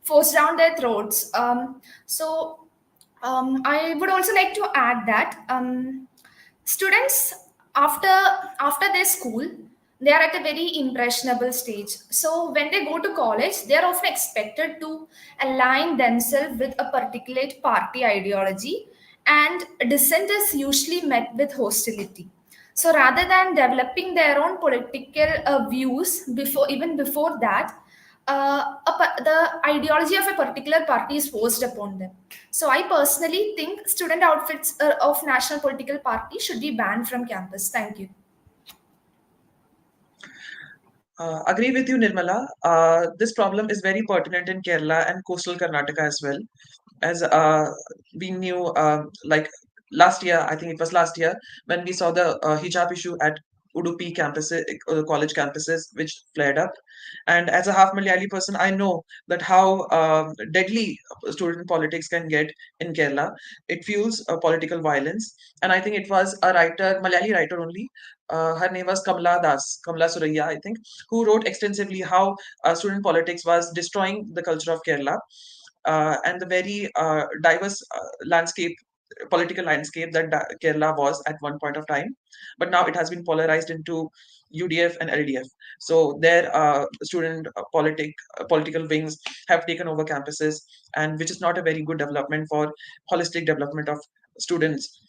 Speaker 2: forced down their throats. I would also like to add that students after after their school, they are at a very impressionable stage. So when they go to college, they are often expected to align themselves with a particular party ideology, and dissent is usually met with hostility. So rather than developing their own political views before that, the ideology of a particular party is forced upon them. So I personally think student outfits of national political party should be banned from campus. Thank you.
Speaker 1: Agree with you, Nirmala. This problem is very pertinent in Kerala and coastal Karnataka as well. As we knew, like last year, I think it was last year, when we saw the hijab issue at Udupi campuses, college campuses, which flared up. And as a half Malayali person, I know that how deadly student politics can get in Kerala. It fuels political violence. And I think it was a writer, Malayali writer only. Her name was Kamla Suraya, I think, who wrote extensively how student politics was destroying the culture of Kerala and the very diverse landscape political landscape that Kerala was at one point of time, but now it has been polarized into UDF and LDF. So their political wings have taken over campuses, and which is not a very good development for holistic development of students.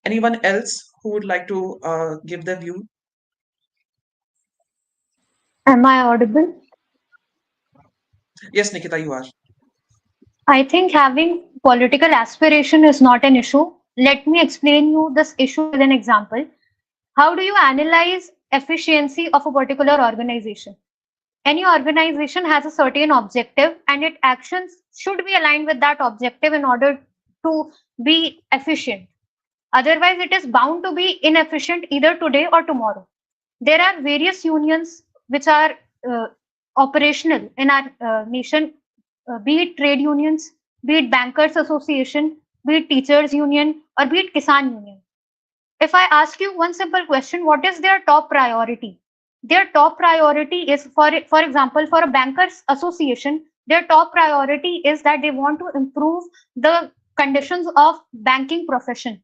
Speaker 1: Anyone else who would like to give their view?
Speaker 5: Am I audible?
Speaker 1: Yes, Nikita, you are.
Speaker 5: I think having political aspiration is not an issue. Let me explain you this issue with an example. How do you analyze efficiency of a particular organization? Any organization has a certain objective and its actions should be aligned with that objective in order to be efficient. Otherwise, it is bound to be inefficient either today or tomorrow. There are various unions which are uh, operational in our nation, be it trade unions, be it bankers association, be it teachers union, or be it Kisan union. If I ask you one simple question, what is their top priority? Their top priority is, for example, for a bankers association, their top priority is that they want to improve the conditions of banking profession.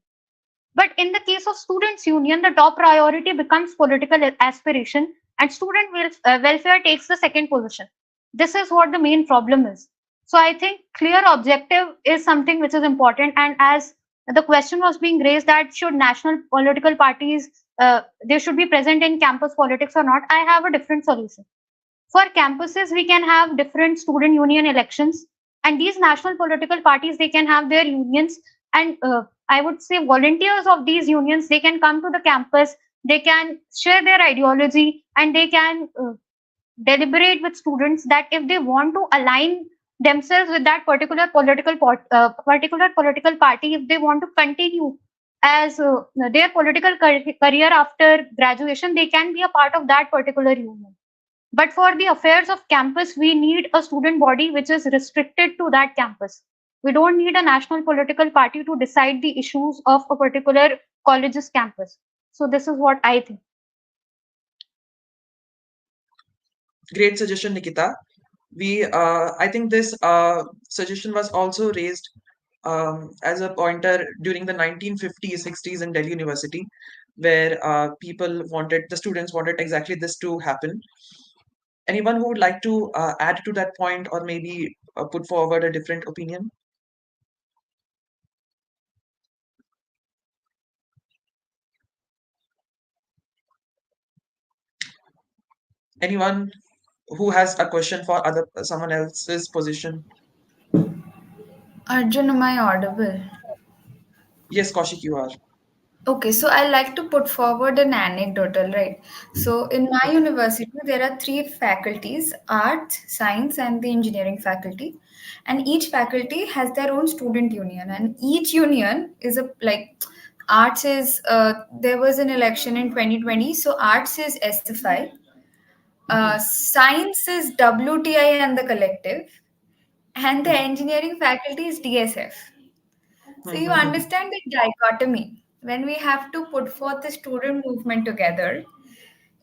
Speaker 5: But in the case of students union, the top priority becomes political aspiration, and student welfare takes the second position. This is what the main problem is. So I think clear objective is something which is important. And as the question was being raised that should national political parties they should be present in campus politics or not, I have a different solution. For campuses, we can have different student union elections, and these national political parties they can have their unions, and I would say volunteers of these unions they can come to the campus, they can share their ideology, and they can deliberate with students that if they want to align themselves with that particular political party, if they want to continue as their political career after graduation, they can be a part of that particular union. But for the affairs of campus, we need a student body which is restricted to that campus. We don't need a national political party to decide the issues of a particular college's campus. So this is what I think.
Speaker 1: Great suggestion, Nikita. I think this suggestion was also raised as a pointer during the 1950s, 60s in Delhi University, where the students wanted exactly this to happen. Anyone who would like to add to that point or maybe put forward a different opinion? Anyone who has a question for other someone else's position?
Speaker 2: Arjun, am I audible?
Speaker 1: Yes, Kaushik, you are.
Speaker 2: Okay, so I like to put forward an anecdotal, right? So in my university, there are three faculties: arts, science, and the engineering faculty. And each faculty has their own student union, and each union is a like arts is there was an election in 2020, so arts is SFI,
Speaker 1: Mhm,
Speaker 2: science is WTI and the collective, and the
Speaker 1: mhm,
Speaker 2: engineering faculty is DSF. So you
Speaker 1: mhm,
Speaker 2: understand the dichotomy when we have to put forth the student movement together.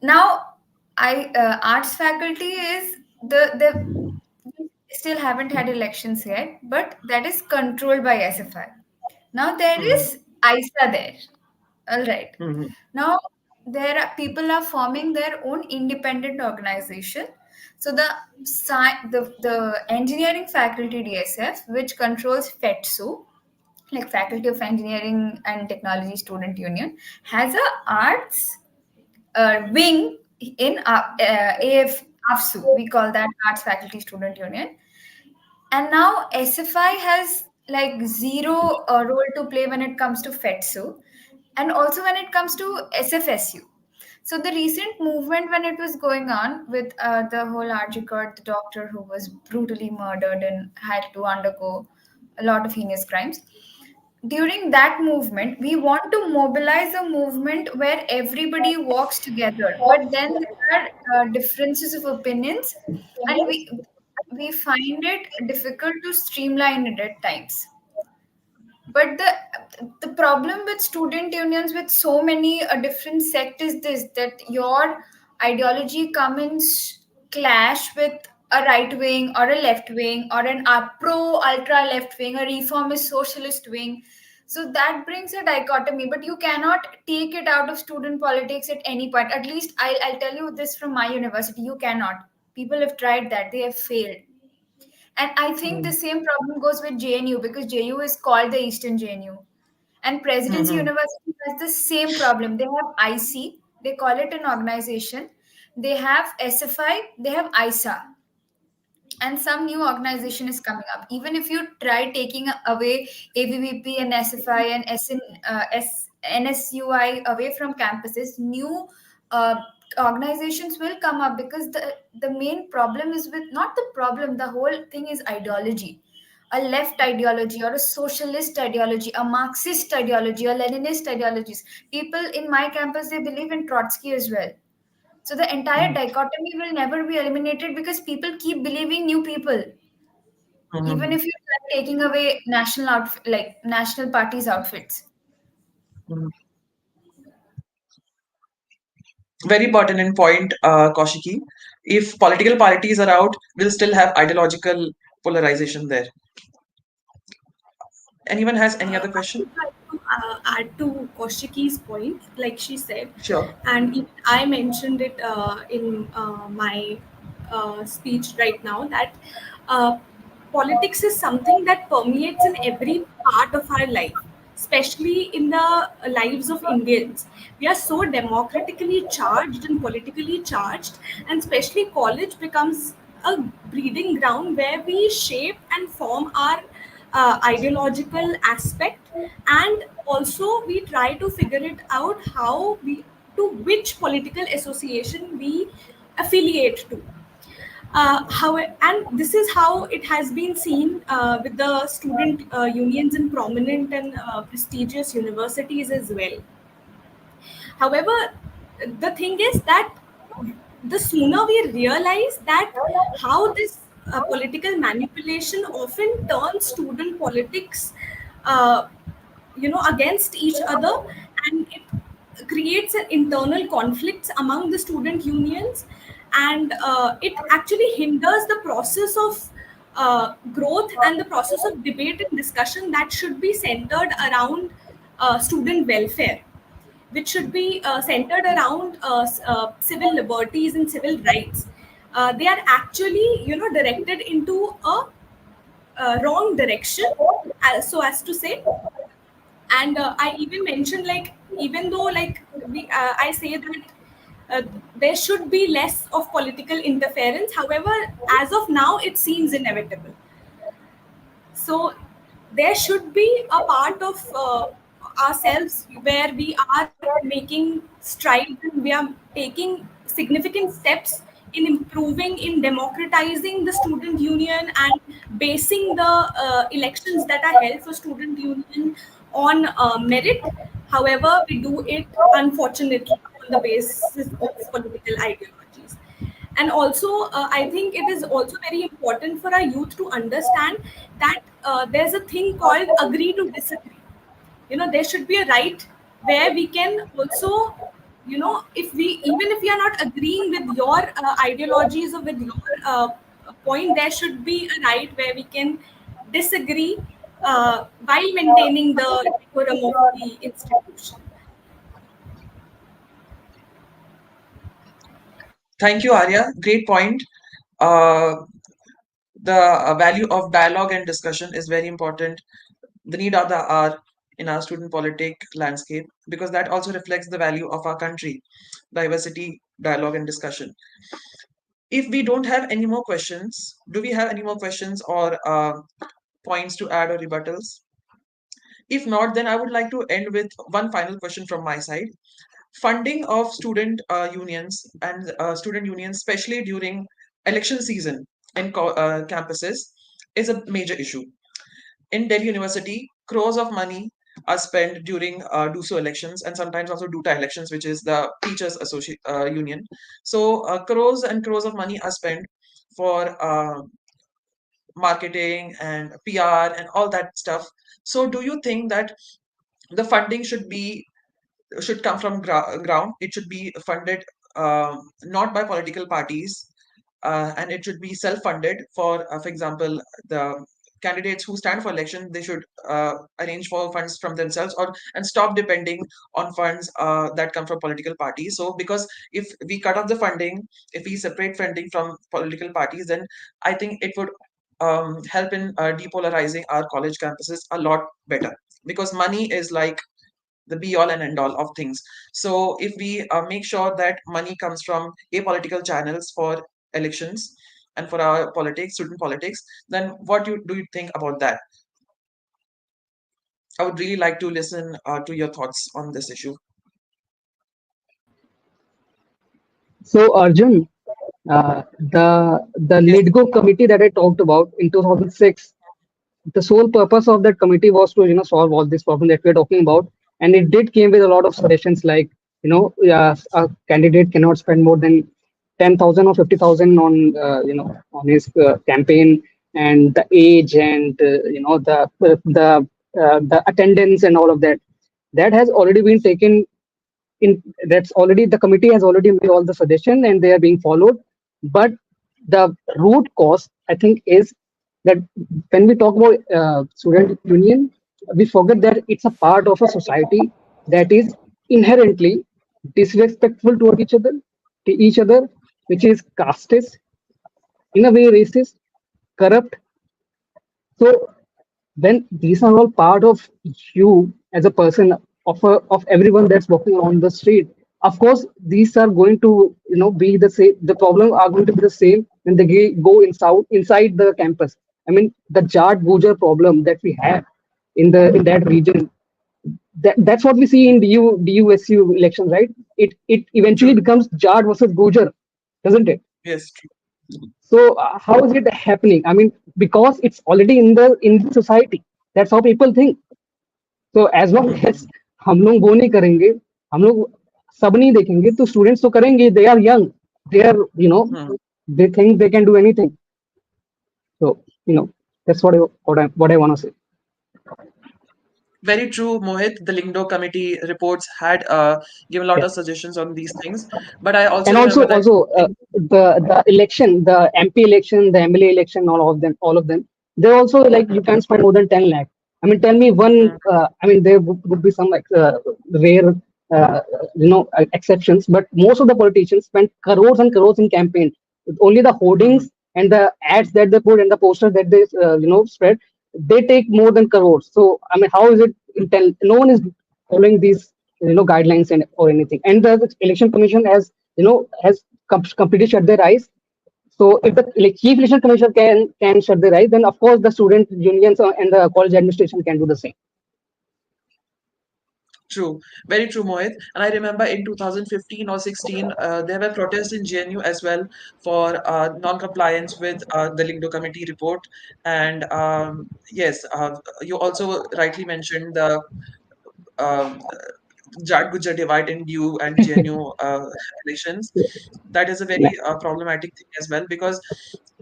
Speaker 2: Now, I arts faculty is the we still haven't had elections yet, but that is controlled by SFI. Now there
Speaker 1: mhm,
Speaker 2: is ISA there. All right.
Speaker 1: mhm,
Speaker 2: Now there are people are forming their own independent organization. So the engineering faculty DSF, which controls FETSU, like Faculty of Engineering and Technology Student Union, has a arts wing in AF AFSU. We call that Arts Faculty Student Union. And now SFI has like zero role to play when it comes to FETSU, and also when it comes to SFSU. So the recent movement when it was going on with the whole Arjikot, the doctor who was brutally murdered and had to undergo a lot of heinous crimes, during that movement we want to mobilize a movement where everybody walks together, but then there are differences of opinions, and we find it difficult to streamline it at times. But the problem with student unions with so many different sect is this, that your ideology comes clash with a right wing or a left wing or an pro ultra left wing, a reformist socialist wing. So that brings a dichotomy, but you cannot take it out of student politics at any point. At least I'll tell you this from my university, you cannot. People have tried that, they have failed. And I think the
Speaker 1: Mm.
Speaker 2: same problem goes with JNU, because JU is called the Eastern JNU. And Presidency
Speaker 1: Mhm.
Speaker 2: University has the same problem. They have IC, they call it an organization. They have SFI, they have ISA, and some new organization is coming up. Even if you try taking away ABVP and SFI and NSUI away from campuses, new uh, organizations will come up, because the main problem is with, not the problem, the whole thing is ideology. A left ideology or a socialist ideology, a Marxist ideology or Leninist ideologies. People in my campus, they believe in Trotsky as well. So the entire
Speaker 1: Mm.
Speaker 2: dichotomy will never be eliminated, because people keep believing new people, even
Speaker 1: Mhm.
Speaker 2: if you try taking away national outfit, like national parties outfits.
Speaker 1: Mhm. Very pertinent point, Kaushiki. If political parties are out, we'll still have ideological polarization there. Anyone has any other
Speaker 7: I
Speaker 1: question?
Speaker 7: would like to add to Koshiki's point, like she said,
Speaker 1: Sure.
Speaker 7: and even I mentioned it in my speech right now, that uh, politics is something that permeates in every part of our life, especially in the lives of Indians. We are so democratically charged and politically charged, and especially college becomes a breeding ground where we shape and form our ideological aspect, and also we try to figure it out how we, to which political association we affiliate to. How, and this is how it has been seen with the student unions in prominent and prestigious universities as well. However, the thing is that the sooner we realize that how this political manipulation often turns student politics, uh, against each other, and it creates an internal conflicts among the student unions, and it actually hinders the process of growth and the process of debate and discussion that should be centered around student welfare, which should be centered around civil liberties and civil rights. They are actually, directed into a wrong direction, so as to say. And I even mentioned, like, even though, like, I say that uh, there should be less of political interference, however, as of now it seems inevitable. So there should be a part of ourselves where we are making strides and we are taking significant steps in improving, in democratizing the student union and basing the elections that are held for student union on merit. However, we do it unfortunately on the basis of political ideologies. And also, I think it is also very important for our youth to understand that there's a thing called agree to disagree. There should be a right where we can also, if we, even if we are not agreeing with your ideologies or with your point, there should be a right where we can disagree while maintaining the decorum of the institution.
Speaker 1: Thank you, Arya. Great point. Uh, the value of dialogue and discussion is very important. The need of the hour in our student politic landscape, because that also reflects the value of our country: diversity, dialogue, and discussion. If we don't have any more questions, do we have any more questions or points to add or rebuttals? If not, then I would like to end with one final question from my side. Funding of student unions and student unions, especially during election season in campuses, is a major issue. In Delhi University, crores of money are spent during DUSO elections and sometimes also DUTA elections, which is the Teachers Union. So crores and crores of money are spent for marketing and PR and all that stuff. So do you think that the funding should come from ground? It should be funded not by political parties, and it should be self-funded for example, the candidates who stand for election, they should arrange for funds from themselves, or and stop depending on funds that come from political parties. So because if we cut off the funding, if we separate funding from political parties, then I think it would help in depolarizing our college campuses a lot better, because money is like the be all and end all of things. So if we make sure that money comes from apolitical channels for elections and for our politics, student politics, then what do you think about that? I would really like to listen to your thoughts on this issue.
Speaker 6: So Arjun, the
Speaker 1: Yes.
Speaker 6: LIDGO committee that I talked about in 2006, the sole purpose of that committee was to solve all this problem that we're talking about, and it did came with a lot of suggestions like a candidate cannot spend more than 10,000 or 50,000 on on his campaign, and the age and the attendance and all of that, that has already been taken in. That's already, the committee has already made all the suggestions and they are being followed. But the root cause, I think, is that when we talk about student union, we forget that it's a part of a society that is inherently disrespectful toward each other, which is casteist, in a way racist, corrupt. So when these are all part of you as a person, of everyone that's walking on the street, of course these are going to be the same. The problem are going to be the same when they go inside the campus. I mean, the Jat Gujar problem that we have in that region, that's what we see in DUSU elections, right? It eventually
Speaker 1: True.
Speaker 6: becomes Jat versus Gujar, doesn't it?
Speaker 1: Yes, true.
Speaker 6: So how is it happening? I mean, because it's already in the society. That's how people think. So as long
Speaker 1: Hmm.
Speaker 6: as हम लोग वो नहीं करेंगे, हम लोग सब नहीं देखेंगे, तो स्टूडेंट्स तो करेंगे. They are young. They are,
Speaker 1: Hmm.
Speaker 6: they think they can do anything. So that's what I want to say.
Speaker 1: Very true, Mohit. The Lingdo committee reports had given a lot
Speaker 6: Yeah.
Speaker 1: of suggestions on these things, but I
Speaker 6: And
Speaker 1: also
Speaker 6: also
Speaker 1: remember that
Speaker 6: also
Speaker 1: in,
Speaker 6: the election, the MP election, the MLA election, all of them, they're also like, you can spend more than 10 lakh. I mean, tell me one.
Speaker 1: hmm,
Speaker 6: I mean, there would be some like rare exceptions, but most of the politicians spend crores and crores in campaign. Only the
Speaker 1: hmm,
Speaker 6: hoardings and the ads that they put and the posters that they spread, they take more than crores. So I mean, how is it no one is following these guidelines and or anything? And the election commission has completely shut their eyes. So if the chief election commissioner can shut their eyes, then of course the student unions and the college administration can do the same.
Speaker 1: true, very true, Mohit. And I remember in 2015 or 16, there were protests in GNU as well for non-compliance with the Lingdo committee report. And yes, you also rightly mentioned the um, Jat Gujar divide in DU and GNU elections. That is a very
Speaker 6: Yeah.
Speaker 1: problematic thing as well, because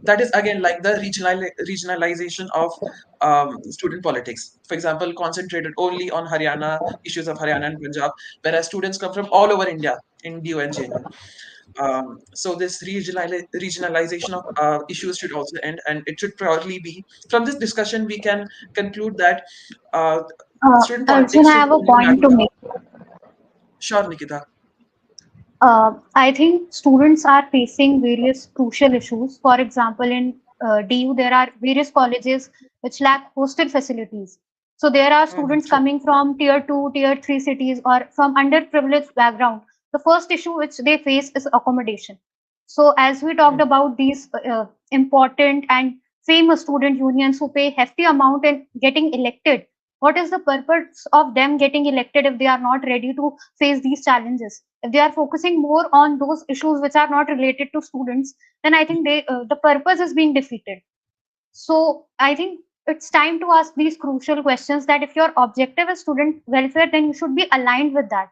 Speaker 1: that is again like the regionalization of student politics. For example, concentrated only on Haryana, issues of Haryana and Punjab, whereas students come from all over India in DU and GNU. So this regionalization of issues should also end, and it should probably be, from this discussion we can conclude that uh, student
Speaker 5: Arjun,
Speaker 1: politics
Speaker 5: I
Speaker 1: should
Speaker 5: have a
Speaker 1: only
Speaker 5: point
Speaker 1: matter.
Speaker 5: to make.
Speaker 1: Sure, Nikita.
Speaker 5: I think students are facing various crucial issues. For example, in DU, there are various colleges which lack hostel facilities. So there are students
Speaker 1: True.
Speaker 5: coming from tier 2, tier 3 cities or from underprivileged background. The first issue which they face is accommodation. So as we talked
Speaker 1: Mm,
Speaker 5: about these important and famous student unions who pay hefty amount and getting elected, what is the purpose of them getting elected if they are not ready to face these challenges? If they are focusing more on those issues which are not related to students, then I think the purpose is being defeated. So I think it's time to ask these crucial questions, that if your objective is student welfare, then you should be aligned with that.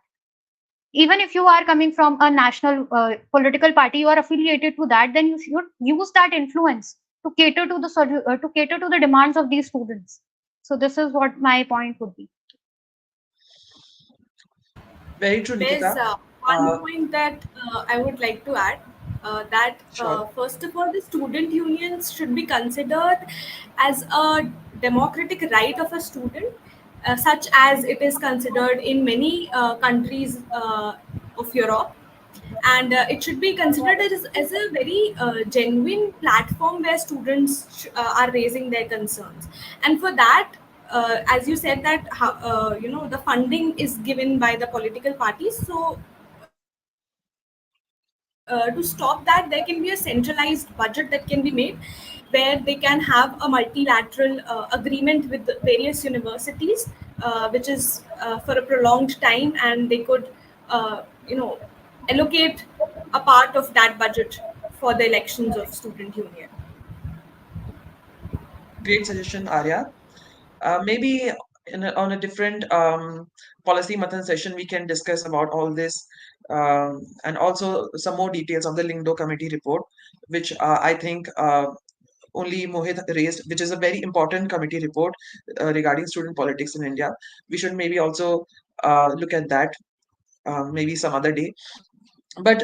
Speaker 5: Even if you are coming from a national political party, you are affiliated to that, then you should use that influence to cater to to cater to the demands of these students. So this is what my point would be.
Speaker 1: very true,
Speaker 7: There's
Speaker 1: Nikita.
Speaker 7: one
Speaker 1: Uh,
Speaker 7: point that I would like to add. that
Speaker 1: Sure.
Speaker 7: first of all, the student unions should be considered as a democratic right of a student, such as it is considered in many countries of Europe. And it should be considered as a very genuine platform where students are raising their concerns. And for that, as you said, that the funding is given by the political parties. So to stop that, there can be a centralized budget that can be made, where they can have a multilateral agreement with the various universities, which is for a prolonged time, and they could allocate a part of that budget for the elections of student union.
Speaker 1: Great suggestion, Arya. Maybe on a different policy Manthan session, we can discuss about all this, and also some more details of the Lingdo committee report, which I think only Mohit raised, which is a very important committee report regarding student politics in India. We should maybe also look at that maybe some other day. But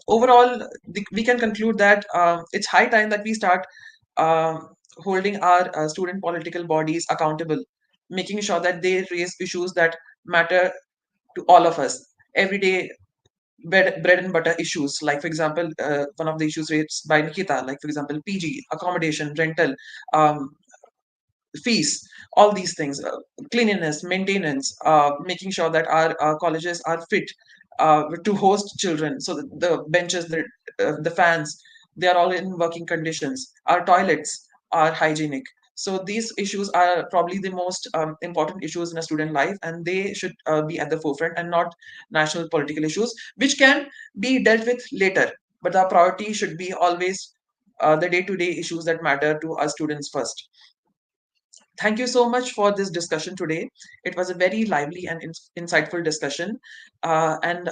Speaker 1: overall, we can conclude that it's high time that we start uh, holding our student political bodies accountable, making sure that they raise issues that matter to all of us. Everyday bread and butter issues, like, for example, one of the issues raised by Nikita, like, for example, PG, accommodation, rental, um, fees, all these things, cleanliness, maintenance, making sure that our colleges are fit to host children, so that the benches, the fans, they are all in working conditions. Our toilets are hygienic. So these issues are probably the most important issues in a student life, and they should be at the forefront and not national political issues, which can be dealt with later. But our priority should be always the day-to-day issues that matter to our students first. Thank you so much for this discussion today. It was a very lively and insightful discussion. And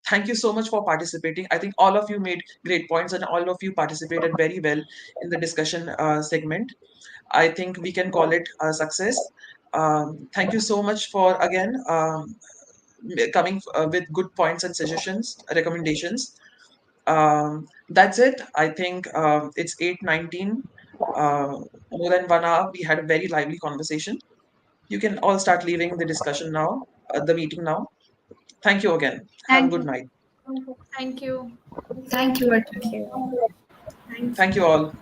Speaker 1: thank you so much for participating. I think all of you made great points and all of you participated very well in the discussion segment. I think we can call it a success. Thank you so much for again coming with good points and suggestions, recommendations. That's it. I think it's 8:19. Uh, More than 1 hour. We had a very lively conversation. You can all start leaving the discussion now, the meeting now. Thank you again. Have a
Speaker 5: Thank
Speaker 1: good
Speaker 5: you.
Speaker 1: night.
Speaker 4: Thank you.
Speaker 2: Thank you, Arjun.
Speaker 3: Thank you.
Speaker 7: Thank
Speaker 1: Thank
Speaker 7: you.
Speaker 1: you all.